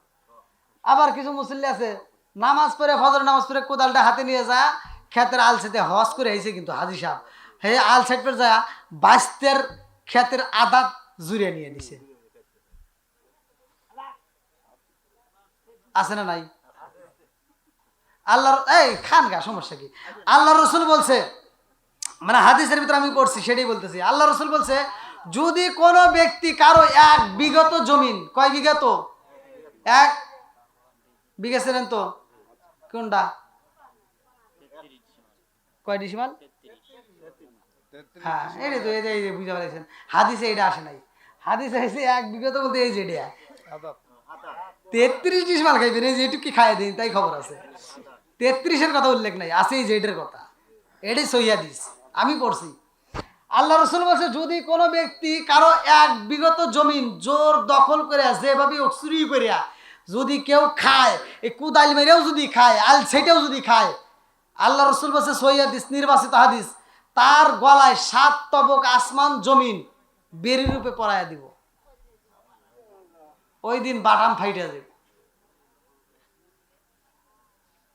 আবার কিছু মুসল্লি আছে নামাজ পড়ে ফজর নামাজ পড়ে কোদালটা হাতে নিয়ে যায় ক্ষেতের আলসেতে হজ করে আইছে, কিন্তু হাজি সাহেব হে আল সাইড পর যায় বাইস্তের ক্ষেতের আদাত জুড়ে নিয়ে নিছে। আছে না নাই? আল্লাহর এই খান গা, সমস্যা কি? আল্লাহ রসুল বলছে, মানে হাদিসের ভিতরে আমি পড়ছি সেটাই বলতেছি, আল্লাহ রসুল বলছে যদি কোনো ব্যক্তি কারো 1 বিঘত জমিন, কয় বিঘত? 1 বিঘা ছিলেন তো কোনটা, কয় ডিসিমাল? হ্যাঁ এই তো, এই যে বুঝতে পারছেন, হাদিসে এটা আসে নাই। হাদিসে এসে 1 বিঘত বলতে এই যে 33 ডিসিমাল খাইবেন, এই যে এটুকু খাই দিন তাই খবর আছে। 33-এর কথা উল্লেখ নাই, আছে এই যে এটার কথা, এটাই সহিহ হাদিস আমি পড়ছি। আল্লাহ রসুল বলছে যদি কোনো ব্যক্তি কারো 1 বিঘত জমিন জোর দখল করে যেভাবে চুরি করিয়া যদি কেউ খায়, এই কুদাল মেরেও যদি খায়, আল সেটাও যদি খায়, আল্লাহ রসুল বলছে সহিহ হাদিস, নির্বাচিত হাদিস, তার গলায় 7 তবক আসমান জমিন বেরি রূপে পরাইয়া দিব। ওই দিন বাটাম ফাইটে যাবে।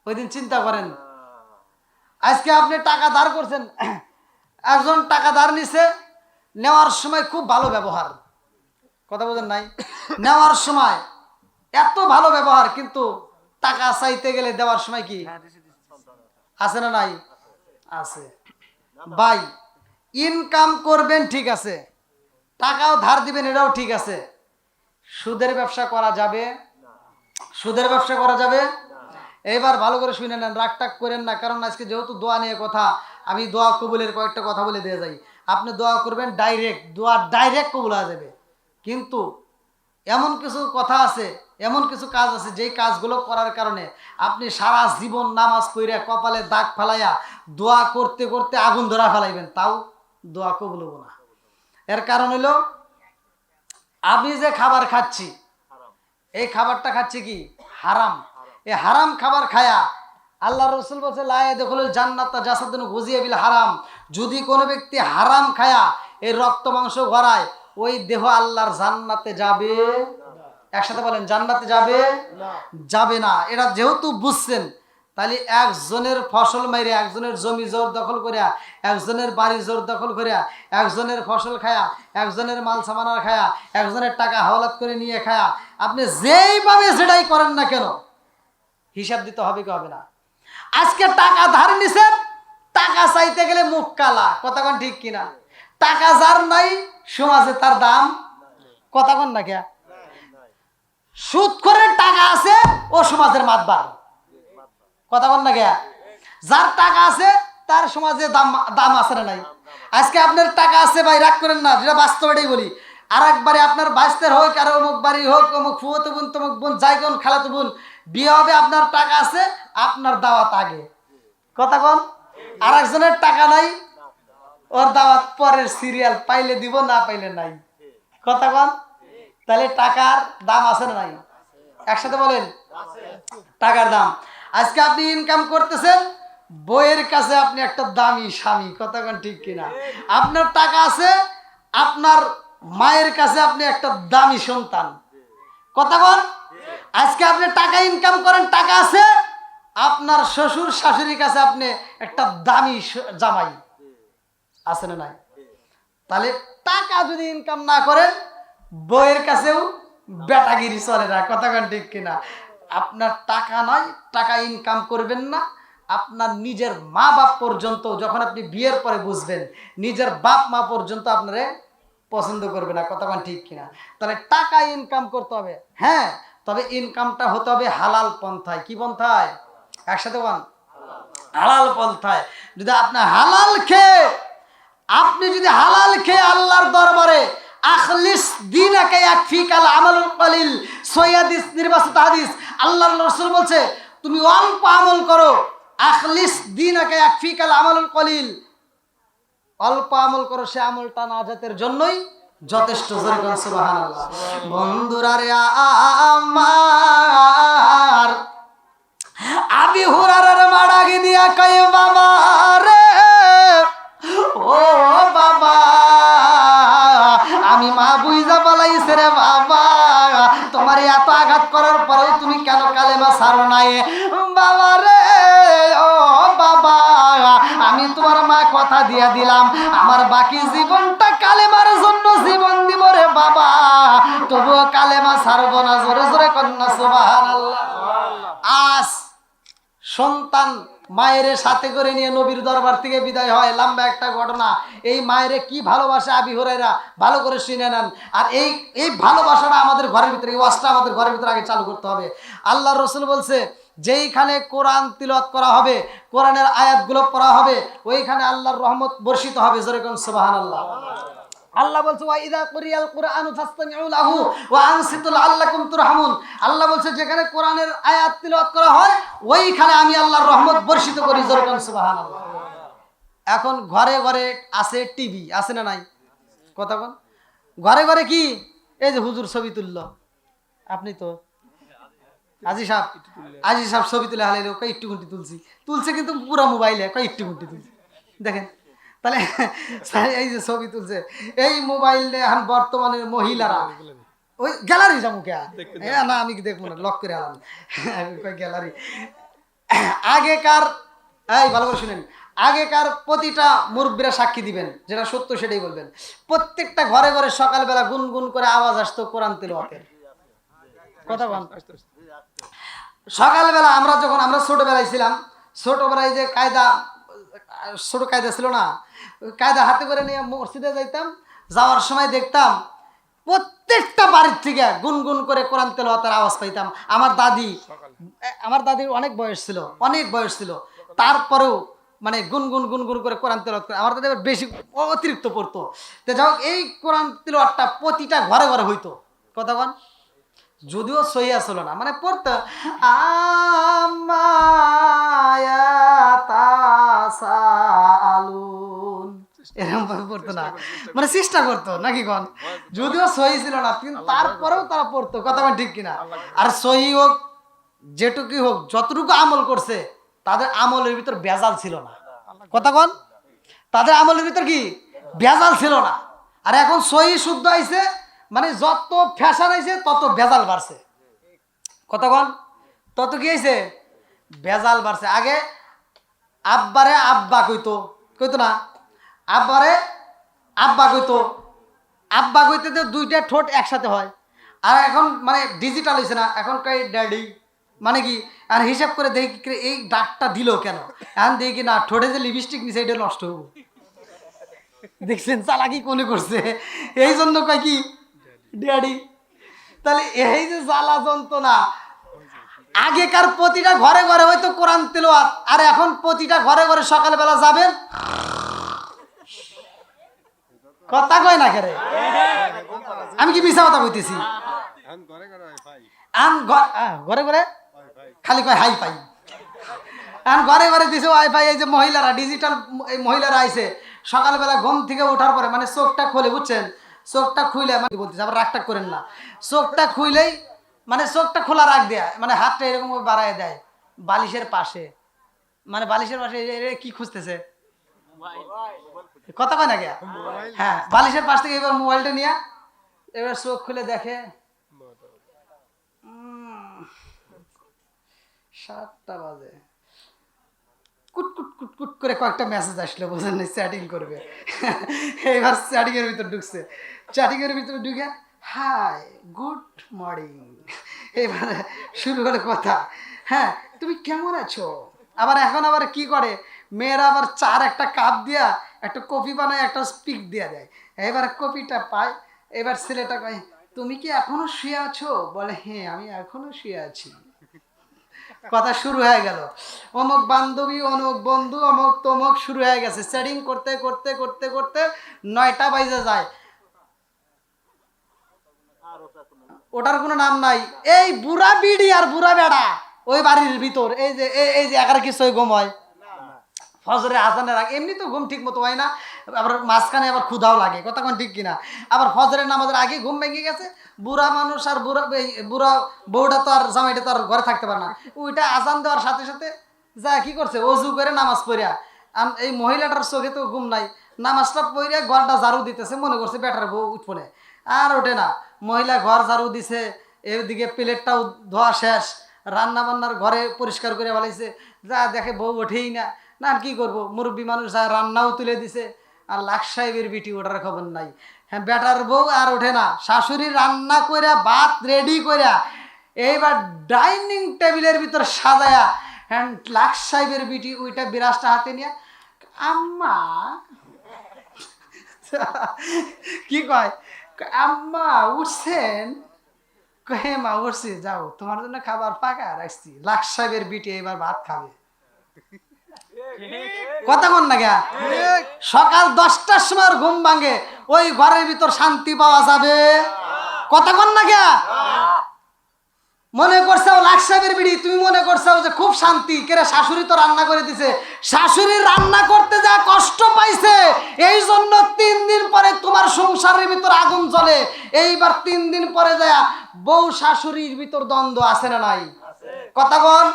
ওই দিন চিন্তা করেন, আজকে আপনি টাকা ধার করছেন, একজন টাকা ধার নিছে, নেওয়ার সময় খুব ভালো ব্যবহার, কথা বোঝেন নাই? নেওয়ার সময় এত ভালো ব্যবহার, কিন্তু টাকা চাইতে গেলে দেওয়ার সময় কি আছে না নাই? আছে। ভাই ইনকাম করবেন ঠিক আছে, টাকাও ধার দিবেন এটাও ঠিক আছে, সুদের ব্যবসা করা যাবে? সুদের ব্যবসা করা যাবে? এবার ভালো করে শুনে নেন, রাগ টাগ করেন না, কারণ আজকে যেহেতু দোয়া নিয়ে কথা, আমি দোয়া কবুলের কয়েকটা কথা বলে দিয়ে যাই। আপনি দোয়া করবেন ডাইরেক্ট, দোয়া ডাইরেক্ট কবুল হয়ে যাবে। কিন্তু এমন কিছু কথা আছে, এমন কিছু কাজ আছে, যেই কাজগুলো করার কারণে আপনি সারা জীবন নামাজ পড়ে কপালে দাগ ফেলাইয়া দোয়া করতে করতে আগুন ধরা ফেলাইবেন, তাও দোয়া কবুল হবো না। এর কারণ হলো আমি যে খাবার খাচ্ছি, এই খাবারটা খাচ্ছি কি হারাম। এই হারাম খাবার খায়া আল্লাহ রসুল বলছে লা ইয়াদখুলুল জান্নাতা জাসাদুন গুযিয়া বিল হারাম, যদি কোনো ব্যক্তি হারাম খায়া এই রক্ত মাংস গড়ায়, ওই দেহ আল্লাহর জান্নাতে যাবে? একসাথে বলেন, জান্নাতে যাবে? যাবে না। এটা যেহেতু বুঝছেন, তাহলে একজনের ফসল মাইরে, একজনের জমি জোর দখল করিয়া, একজনের বাড়ি জোর দখল করিয়া, একজনের ফসল খায়া, একজনের মাল সামানার খায়া, একজনের টাকা হাওলাত করে নিয়ে খায়া, আপনি যেইভাবে যেটাই করেন না কেন হিসাব দিতে হবে কি হবে না? আজকে টাকা ধার নিছেন, টাকা চাইতে গেলে মুখ কালা, কথা কোন ঠিক কিনা? টাকা যার নাই সমাজে তার দাম, কথা কোন না কে? সুদ করে টাকা আছে ও সমাজের মাতবার, কথা কোন না কে? যার টাকা আছে তার সমাজে দাম, দাম আছে না নাই? আজকে আপনার টাকা আছে ভাই, রাগ করেন না, যেটা বাস্তব এটাই বলি। আর একবারে আপনার বাইস্তের হোক, আর অমুক বাড়ি হোক, অমুক ফুয়তো বোন, তমুক বোন, যাই কোন খালাতো বোন বিয়ে হবে, আপনার টাকা আছে, আপনার দাওয়াত আগে, কথা কোন? আর একজনের টাকা নাই, ওর দাওয়াত পরের সিরিয়াল, পাইলে দিব না পাইলে নাই, কথা কোন? তাহলে টাকার দাম আছে না নাই? একসাথে বলেন, টাকার দাম। আজকে আপনি ইনকাম করতেছেন, বইয়ের কাছে আপনি একটা দামি স্বামী, কথা কোন ঠিক কিনা? আপনার টাকা আছে, আপনার মায়ের কাছে আপনি একটা দামি সন্তান, কথা কোন? আজকে আপনি টাকা ইনকাম করেন, টাকা আছে, আপনার শ্বশুর শাশুড়ির কাছে আপনি একটা দামি জামাই, আছে না নাই? তাহলে টাকা যদি ইনকাম না করেন, বইয়ের কাছেও বেটাগিরি চলে না, কথা কোন ঠিক কিনা? আপনার টাকা নয়, টাকা ইনকাম করবেন না, আপনার নিজের মা বাপ পর্যন্ত, যখন আপনি বিয়ের পরে বুঝবেন, নিজের বাপ মা পর্যন্ত আপনারে পছন্দ করবে না, কথা বলেন ঠিক কিনা? তাহলে টাকা ইনকাম করতে হবে, হ্যাঁ, তবে ইনকামটা হতে হবে হালাল পন্থায়। কি পন্থায়? একসাথে বল, হালাল পন্থায়। যদি আপনি যদি হালাল খেয়ে আল্লাহর দরবারে আখলিস দীনাকা ইয়াকফিকাল আমালুল কলিল, সহিহ হাদিস, নির্বাচিত হাদিস, আল্লাহর রাসূল বলছে তুমি অল্প আমল করো, আখলিস দীনাকা ইয়াকফিকাল আমালুল কলিল, অল্প আমল করো, সে আমলটা নাজাতের জন্যই যথেষ্ট। জোরে বলেন সুবহানাল্লাহ। বন্ধুরা রে আমার, আবি হুরায়রার মাড়াগি দিয়া কই বাবা রে, ও বাবা আমি মা বুইজা বলাইছে রে বাবা, তোমার এত আঘাত করার পরেও তুমি কেন কালেমা ছাড়ো নাই বাবা রে? ও বাবা আমি তোমার মা কথা দিয়া দিলাম আমার বাকি জীবনটা কালেমার জন্য জীবন দিব রে বাবা, তবুও কালেমা ছাড়বো না। জোরে জোরে কন্যা সুবহানাল্লাহ। আজ সন্তান মায়ের সাথে করে নিয়ে নবীর দরবার থেকে বিদায় হয়, লম্বা একটা ঘটনা। এই মায়ের কি ভালোবাসা আবি হুরায়রা, ভালো করে শুনে নেন। আর এই ভালোবাসাটা আমাদের ঘরের ভিতরে, এই ওয়াজটা আমাদের ঘরের ভিতরে আগে চালু করতে হবে। আল্লাহর রাসূল বলছে যেইখানে কোরআন তিলাওয়াত করা হবে, কোরআনের আয়াতগুলো পড়া হবে, ওইখানে আল্লাহর রহমত বর্ষিত হবে। জোরে কোন সুবহানাল্লাহ। আল্লাহ বলছে ওয়া ইযা কুরিয়াল কুরআনু ফাসতামিউ লাহু ওয়া আনসিতু লাআল্লাকুম তুরহামুন। আল্লাহ বলছে যেখানে কোরআনের আয়াত তিলাওয়াত করা হয় ওইখানে আমি আল্লাহর রহমত বর্ষিত করি। জোরে কোন সুবহানাল্লাহ। এখন ঘরে ঘরে আছে টিভি, আছে না নাই? কথা কোন? ঘরে ঘরে কি এই যে হুজুর ছবি তুললো, আপনি তো আজি সাহেব ছবি তুলে হালাইলো, কই একটু ঘন্টি তুলছে কিন্তু পুরো মোবাইলে, কই একটু ঘন্টি তুলছে। দেখেন তাহলে এই যে ছবি তুলছে, এই মোবাইলে এখন বর্তমানে মহিলারা ওই গ্যালারি যাবো কে না, আমি দেখবো না, লক করে আলাম গ্যালারি। আগেকার, এই ভালো করে শুনেন, আগেকার প্রতিটা মুরব্বীরা সাক্ষী দিবেন, যেটা সত্য সেটাই বলবেন। প্রত্যেকটা ঘরে ঘরে সকালবেলা গুনগুন করে আওয়াজ আসতো কোরআন তিলাওয়াতের। কথা বল। সকালবেলা আমরা ছোটবেলায় ছিলাম, ছোটবেলায় যে ছোট কায়দা ছিল না, কায়দা হাতে করে নিয়ে মসজিদে যাইতাম, যাওয়ার সময় দেখতাম প্রত্যেকটা বাড়ির থেকে গুনগুন করে কোরআন তেলাওয়াতের আওয়াজ পাইতাম। আমার দাদির অনেক বয়স ছিল, তারপরেও মানে গুনগুন করে কোরআন তেলাওয়াত করে। আমার দাদি বেশি অতিরিক্ত পড়তো। তো যাই হোক, এই কোরআন তেলাওয়াতটা প্রতিটা ঘরে ঘরে হইতো। কথা বল। যদিও সহিয়া ছিল না, মানে পড়তো এরকম ভাবে পড়তো না, মানে চেষ্টা করতো নাকি কন, যদিও সহি ছিল না কিন্তু তারপরেও তারা পড়তো। কথা বল ঠিক কিনা? আর সহি হোক যেটুকুই হোক, যতটুকু আমল করছে তাদের আমলের ভিতর ভেজাল ছিল না। কথা কন, তাদের আমলের ভিতর কি ভেজাল ছিল না। আর এখন সহি শুদ্ধ আইছে, মানে যত ফ্যাশন আইছে তত ভেজাল বাড়ছে। কথা কন, তত কি হয়েছে? ভেজাল বাড়ছে। আগে আব্বারে আব্বা কইতো না, আব্বারে আব্বা কইতে তো দুইটা ঠোঁট একসাথে হয়। আর এখন মানে ডিজিটাল হয়েছে না, এখন কই ড্যাডি, মানে কি আর হিসাব করে দেখি এই ডাকটা দিল কেন, এখন দেখি না ঠোঁটে যে লিপস্টিক নিছে এটা নষ্ট হবো। দেখছেন চালাকি কোনে করছে, এই জন্য কয় কি ড্যাডি। তাহলে এই যে জ্বালা যন্ত্রণা, আগেকার প্রতিটা ঘরে ঘরে হয়তো কোরআন তেলাওয়াত, আর এখন প্রতিটা ঘরে ঘরে সকালবেলা যাবেন, কথা কয় না কেরে, আমি কি মিছা কথা কইতেছি? ঘরে ঘরে খালি কয় হাই ফাই, এখন ঘরে ঘরে দিছে ওয়াইফাই। এই যে মহিলারা, ডিজিটাল মহিলারা আইছে, সকালবেলা ঘুম থেকে ওঠার পরে মানে চোখটা খোলে, বুঝছেন, চোখটা খুইলে, মানে বলতেছে আবার রাগটা করেন না, চোখটা খুইলেই মানে চোখটা খোলা রাখ দেয়, মানে হাতটা এরকম বাড়ায় দেয় বালিশের পাশে, মানে বালিশের পাশে কি খুঁজতেছে, কথা কয় না কে? হ্যাঁ, বালিশের পাশ থেকে এবার মোবাইলটা নিয়ে এবার চোখ খুলে দেখে 7টা বাজে, কুটকুট কুটকুট করে কয়েকটা মেসেজ আসলো, বোঝেন না, চ্যাটিং করবে। এবার চ্যাটিং এর ভিতর ঢুকছে, চ্যাটিং এর ভিতরে ঢুকে হাই গুড মর্নিং, এবার শুরু হলো কথা, হ্যাঁ তুমি কেমন আছো। আবার এখন আবার কি করে মেয়েরা, আবার চার একটা কাপ দিয়া একটা কফি বানায় একটা স্পিক দিয়া দেয়, এবার কপিটা পায়। এবার ছেলেটা কয়, তুমি কি এখনো শুয়ে আছো? বলে, হ্যাঁ আমি এখনো শুয়ে আছি। কথা শুরু হয়ে গেল, অমুক বান্ধবী, অমুক বন্ধু, অমুক তমুক, শুরু হয়ে গেছে। চ্যাটিং করতে করতে করতে করতে 9টা বাজে যায়, ওটার কোনো নাম নাই। এই বুড়া বিড়ি আর বুড়া বেড়া ওই বাড়ির ভিতর, এই যে একার কিছু ঘুম হয় ফজরে আজানের আগে। এমনি তো ঘুম ঠিক মতো হয় না, আবার মাঝখানে আবার ক্ষুধাও লাগে, কথা কোন ঠিক কিনা। আবার ফজরের নামাজের আগে ঘুম ভেঙে গেছে। বুড়া মানুষ আর বুড়া বউটা তো আর জামাইটা তো আর ঘরে থাকতে পারে না, ওইটা আজান দেওয়ার সাথে সাথে যা কি করছে, অজু করে নামাজ পড়িয়া, এই মহিলাটার চোখে তো ঘুম নাই, নামাজটা পড়িয়া ঘরটা ঝাড়ু দিতেছে, মনে করছে বেটার বউ উঠপনে, আর ওঠে না। মহিলা ঘর ঝাড়ু দিছে, এদিকে প্লেটটাও ধোয়া শেষ, রান্না বান্নার ঘরে পরিষ্কার করে ফেলাইছে, যা দেখে বউ ওঠেই না। না কি করবো, মুরব্বী মানুষ যা রান্নাও তুলে দিছে, আর লাখ সাহেবের বিটি ওঠার খবর নাই। হ্যাঁ, বেটার বউ আর ওঠে না, শাশুড়ি রান্না কইরা ভাত রেডি কইরা এইবার ডাইনিং টেবিলের ভিতর সাজায়া, হ্যাঁ লাখ সাহেবের বিটি ওইটা বিরাজটা হাতে নিয়ে, আম্মা কি কয়, আম্মা উঠছেন? হে মা উঠছি, যাও তোমার জন্য খাবার পাকা রাখছি। লাখ সাহেবের বিটি এবার ভাত খাবে। কথা কন না গা, সকাল 10টার সময় ঘুম ভাঙে, ওই ঘরের ভিতর শান্তি পাওয়া যাবে? কথা কন না গা। মনে করছো লাখ সাহেবের বিড়ি, তুমি মনে করছো যে খুব শান্তি, কেরে শাশুড়ি তো রান্না করে দিছে। শাশুড়ি রান্না করতে যা কষ্ট পাইছে, এই জন্য 3 দিন পরে তোমার সংসারের ভিতর আগুন জ্বলে। এইবার 3 দিন পরে যায় বউ শাশুড়ির ভিতর দ্বন্দ্ব আছে না নাই? কথা বল,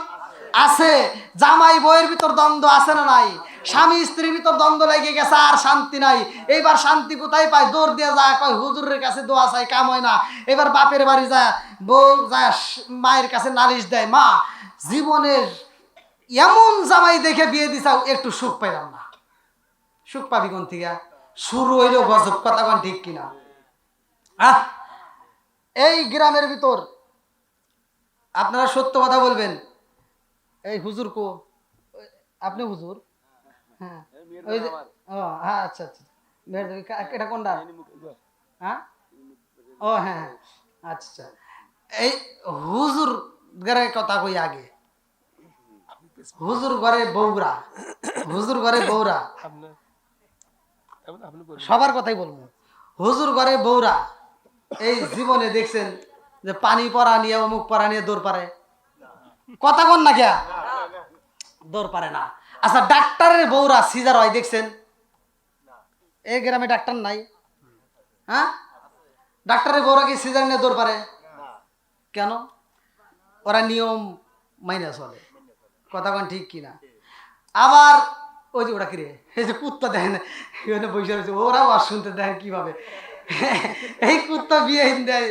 আছে। জামাই বউয়ের ভিতর দ্বন্দ্ব আছে না নাই? স্বামী স্ত্রীর ভিতর দ্বন্দ্ব লেগে গেছে, আর শান্তি নাই। এইবার শান্তি কোথায় পায়? দৌড় দিয়ে যায়, কয় হুজুরের কাছে দোয়া চাই, কাম হয় না। এবার বাপের বাড়ি যায়, বউ যায় মায়ের কাছে নালিশ দেয়, মা জীবনের এমন জামাই দেখে বিয়ে দিছাও, একটু সুখ পাইলাম না। সুখ পাবি কোন থেকে? শুরু হইলো গজব। কথা কোন ঠিক কিনা? এই গ্রামের ভিতর আপনারা সত্য কথা বলবেন। এই হুজুর কো, আপনি হুজুর? হ্যাঁ, ওই যে, ও হ্যাঁ, আচ্ছা আচ্ছা, এটা কোনটা? হ্যাঁ, ও হ্যাঁ, আচ্ছা। এই হুজুর ঘরের কথা কই আগে। হুজুর ঘরে বউরা, হুজুর ঘরে বউরা, সবার কথাই বলবো। হুজুর ঘরে বউরা এই জীবনে দেখছেন যে পানি পরা নিয়ে, অমুক পরা নিয়ে দৌড় পারে? কথা কন না কে? দৌড় পারে না। আচ্ছা, ডাক্তারের বউরা সিজার হয় দেখছেন? এই গ্রামে ডাক্তার নাই? হ্যাঁ, ডাক্তারের বউরা কি সিজার নিয়ে দৌড় পারে? কেন? ওরা নিয়ম মাইনে চলে। কথা কন ঠিক কিনা? আবার ওই যে ওরা কিরে, এই যে কুত্তা দেখেন বসে রয়েছে, ওরাও আর শুনতে দেখেন কিভাবে। এই কুত্তা বিয়ে দেয়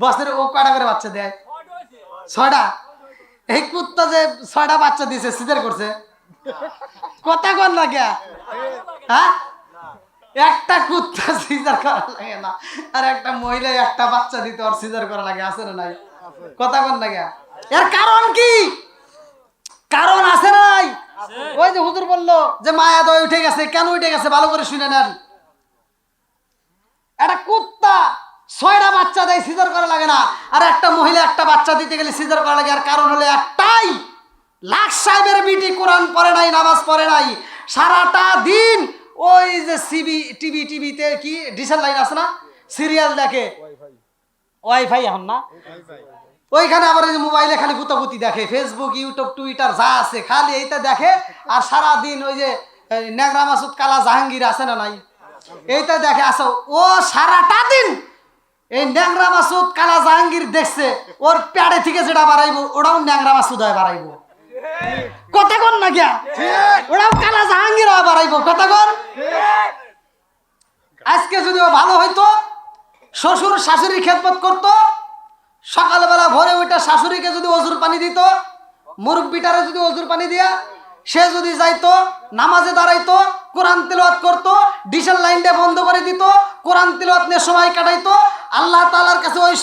বছরে, ও কয়টা করে বাচ্চা দেয়? 6টা। এই কুত্তা যে 6টা বাচ্চা দিয়েছে, সিজার করছে? কথা কন না কে? হ্যাঁ, একটা কুত্তা সিজার করা লাগে না, আর একটা মহিলা একটা বাচ্চা দিতে ওর সিজার করা লাগে, আছে না নাই? কথা কন না কে? এর কারণ কি? কারণ আছে না নাই? ওই যে হুজুর বললো যে মায়া দয় উঠে গেছে, কেন উঠে গেছে ভালো করে শুনে নেন। একটা কুত্তা 6টা বাচ্চা দেয়, সিজার করা লাগে না, আর একটা মহিলা একটা বাচ্চা দিতে গেলে সিজার করা লাগে। আর কারণ হলো একটাই, লাখ সাহেবের বিটি কোরআন পড়ে নাই, নামাজ পড়ে নাই, সারাটা দিন ওই যে টিভিতে কি ডিসেল লাইন আছে না, সিরিয়াল দেখে, ওয়াইফাই এখন না, ওইখানে আবার এই যে মোবাইলে খালি গুতাগুতি দেখে, ফেসবুক, ইউটিউব, টুইটার যা আছে খালি এইটা দেখে। আর সারা দিন ওই যে নেগরা মাসুদ, কালা জাহাঙ্গীর আছে না নাই, এইটা দেখে। আসো, ও সারাটা দিন এই ন্যাংরা মাসুদ, কালা জাহাঙ্গীর দেখছে, ওর প্যাড়ে থেকে যেটা বাড়াইবো ওটাও ন্যাংরা মাসুদ হয় বাড়াইবো। কথা কন না গিয়া, ওরাও কালা জাহাঙ্গীর হয় বাড়াইবো। কথা কন। আজকে যদি ও ভালো হইতো, শ্বশুর শাশুড়ির খেদমত করতো, সকালবেলা ভোরে ওইটা শাশুড়িকে যদি অজুর পানি দিত, মুরব্বিটারে যদি অজুর পানি দিয়া সে যদি যাইতো নামাজে দাঁড়াইতো, কোরআন তিলাওয়াত করতো, ডিজেল লাইনটা বন্ধ করে দিত, কোরআন তিলাওয়াত নিয়ে সময় কাটাইতো, আল্লাহ তাআলার কাছে ওই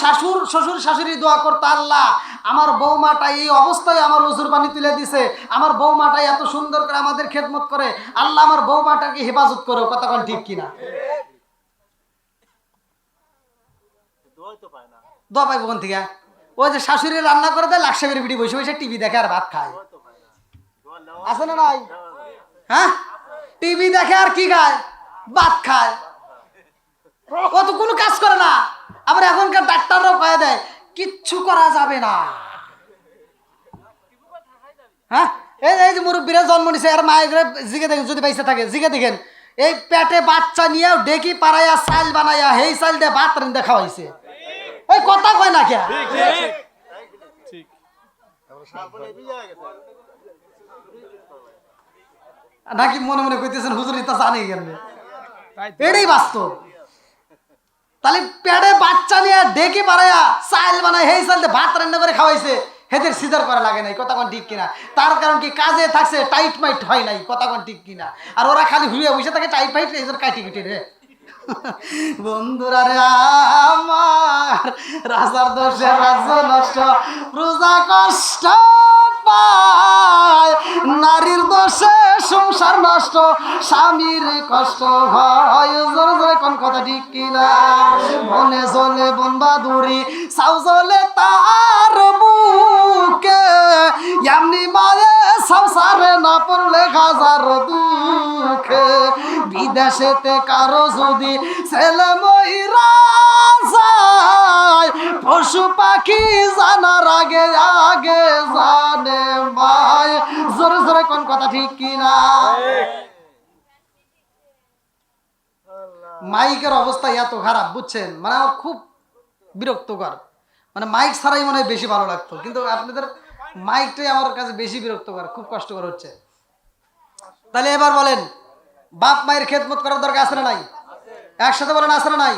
শ্বশুর শাশুড়ি দোয়া করতো, আল্লাহ আমার বৌমাটা এই অবস্থায় আমার অজুর পানি তুলে দিছে, আমার বৌমাটা এত সুন্দর করে আমাদের খেদমত করে, আল্লাহ আমার বৌমাটাকে হেফাজত করো। কথা বল ঠিক কিনা?
দোয়া পাইব কোন থেকে?
ওই যে শাশুড়ি রান্না করে দেয়, লাকসামের বিটি বসে বসে টিভি দেখে আর ভাত খায়, আছে না নাই? হ্যাঁ, টিভি দেখে আর কি খায়? ভাত খায়। ও তো কোনো কাজ করে না। আবার এখনকার ডাক্তাররাও কয়ে দেয় কিচ্ছু করা যাবে না। হ্যাঁ, এই যে মুরব্বীরা জন্ম নিছে আর মায়ের জিগে দেখেন, যদি বাইসে থাকে জিগে দেখেন, এই পেটে বাচ্চা নিয়ে ডেকি পাড়াইয়া চাল বানাইয়া সেই চাল দিয়ে ভাত রান্ধে খাওয়াইছে। ওই কথা কয় না কে? নাকি মনে মনে কইতেছেন হুজুর ইতা জানে কেমনে? এটাই বাস্তব। তাহলে পেটে বাচ্চা নিয়ে ডেকে পাড়াইয়া চাল বানায় সেই চাল দিয়ে ভাত রান্না করে খাওয়াইছে, হেদের সিজার করা লাগে নাই। কথা কোন ঠিক কিনা? তার কারণ কি? কাজে থাকছে, টাইট মাইট হয় নাই। কথা কোন ঠিক কিনা? আর ওরা খালি হুইয়া বসে থাকে টাইট ফাইট, এই জন্য কাটি কেটে রে। বন্ধুরা রে আমার, রাজার দোষে রাজ্য নষ্ট, প্রজা কষ্ট পায়, নারীর দোষে সংসার নষ্ট, স্বামীর কষ্ট হয়। জোরে জোরে কোন কথা ঠিক কিনা? বনে চলে বন বাদুরি, সাউ চলে তার বুকে, এমনি মায়ে সংসারে না পড়লে হাজার দুঃখে। বিদেশেতে কারো যদি ছেলে মইরা যায়, পশু পাখি জানার আগে আগে জানে মায়। জোরে জোরে কোন কথা ঠিক কিনা? মাইকের অবস্থা এত খারাপ, বুঝছেন? মানে আমার খুব বিরক্তকর। মানে মাইক ছাড়াই মনে হয় বেশি ভালো লাগতো, কিন্তু আপনাদের মাইকটাই আমার কাছে বেশি বিরক্তকর, খুব কষ্টকর হচ্ছে। তাহলে এবার বলেন, বাপ মায়ের খেদমত করার দরকার আছে না নাই? একসাথে বলেন, আছে না নাই?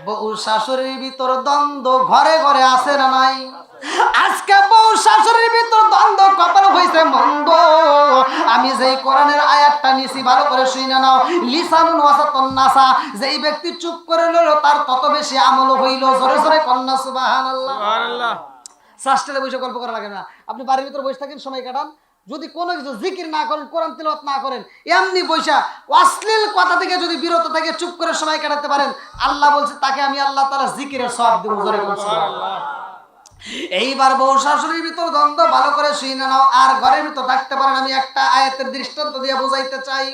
বউ শাশুড়ির ভিতর দ্বন্দ্ব ঘরে ঘরে আছে না নাই? আজকে বউ শাশুড়ির ভিতর দ্বন্দ্ব কপাল হইছে মন্দ। আমি যেই কোরআনের আয়াতটা নিছি ভালো করে শুনে নাও, লিসানুন ওয়াসাতুন নাসা, যেই ব্যক্তি চুপ করে নিল তার তত বেশি আমল হইল। জোরে জোরে কন্যা সুবহানাল্লাহ।
সুবহানাল্লাহ।
সাস্টেলে বসে গল্প করা লাগে না। আপনি বাড়ির ভিতরে বসে থাকেন, সময় কাটান, যদি কোনো কিছু জিকির না করেন, কোরআন তিলাওয়াত না করেন, এমনি বৈশা অশ্লীল কথা থেকে যদি বিরত থেকে চুপ করে সময় কাটাতে পারেন, আল্লাহ বলছে তাকে আমি আল্লাহ তাআলা জিকিরের সওয়াব দেব। জোরে বলুন সুবহানাল্লাহ। এইবার বউ শাশুড়ির ভিতর দ্বন্দ্ব ভালো করে শুনে নাও, আর ঘরের ভিতর থাকতে পারেন। আমি একটা আয়াতের দৃষ্টান্ত দিয়ে বোঝাইতে চাই।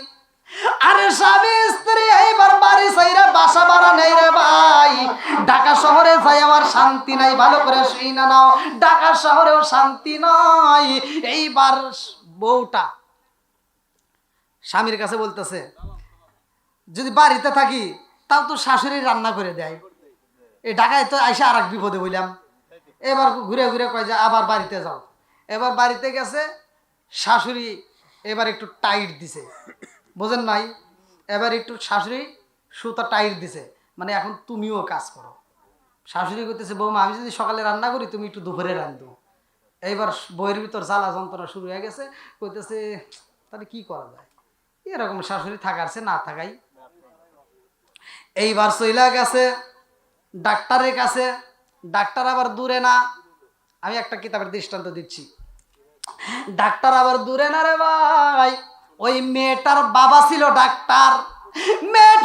আরে স্বামী স্ত্রী এইবার বাড়ি চাইরা বাসা ভাড়া নেই রে ভাই, ঢাকা শহরে যাই আমার শান্তি নাই। ভালো করে শুনে নাও, ঢাকা শহরেও শান্তি নাই। এইবার বউটা স্বামীর কাছে বলতেছে, যদি বাড়িতে থাকি তাও তো শাশুড়ি রান্না করে দেয়, এই ঢাকায় তো আইসা আর এক বিপদে বললাম। এবার ঘুরে ঘুরে কয় যে আবার বাড়িতে যাও। এবার বাড়িতে গেছে, শাশুড়ি এবার একটু টাইট দিছে, বোঝেন নাই? এবার একটু শাশুড়ি সুতা টাইট দিছে, মানে এখন তুমিও কাজ করো। শাশুড়ি করতেছে, বৌমা আমি যদি সকালে রান্না করি তুমি একটু দুপুরে রান্ধো। এইবার বইয়ের ভিতর জ্বালা যন্ত্রণা শুরু হয়ে গেছে, কইতেছে তাহলে কি করা যায়? এরকম শাশুড়ি থাকারছে না থাকাই। এইবার চইলা গেছে ডাক্তারের কাছে। ডাক্তার আবার দূরে না, আমি একটা কিতাবের দৃষ্টান্ত দিচ্ছি। ডাক্তার আবার দূরে না রে ভাই, ওই মেয়েটার বাবা ছিল ডাক্তার। মেয়েটা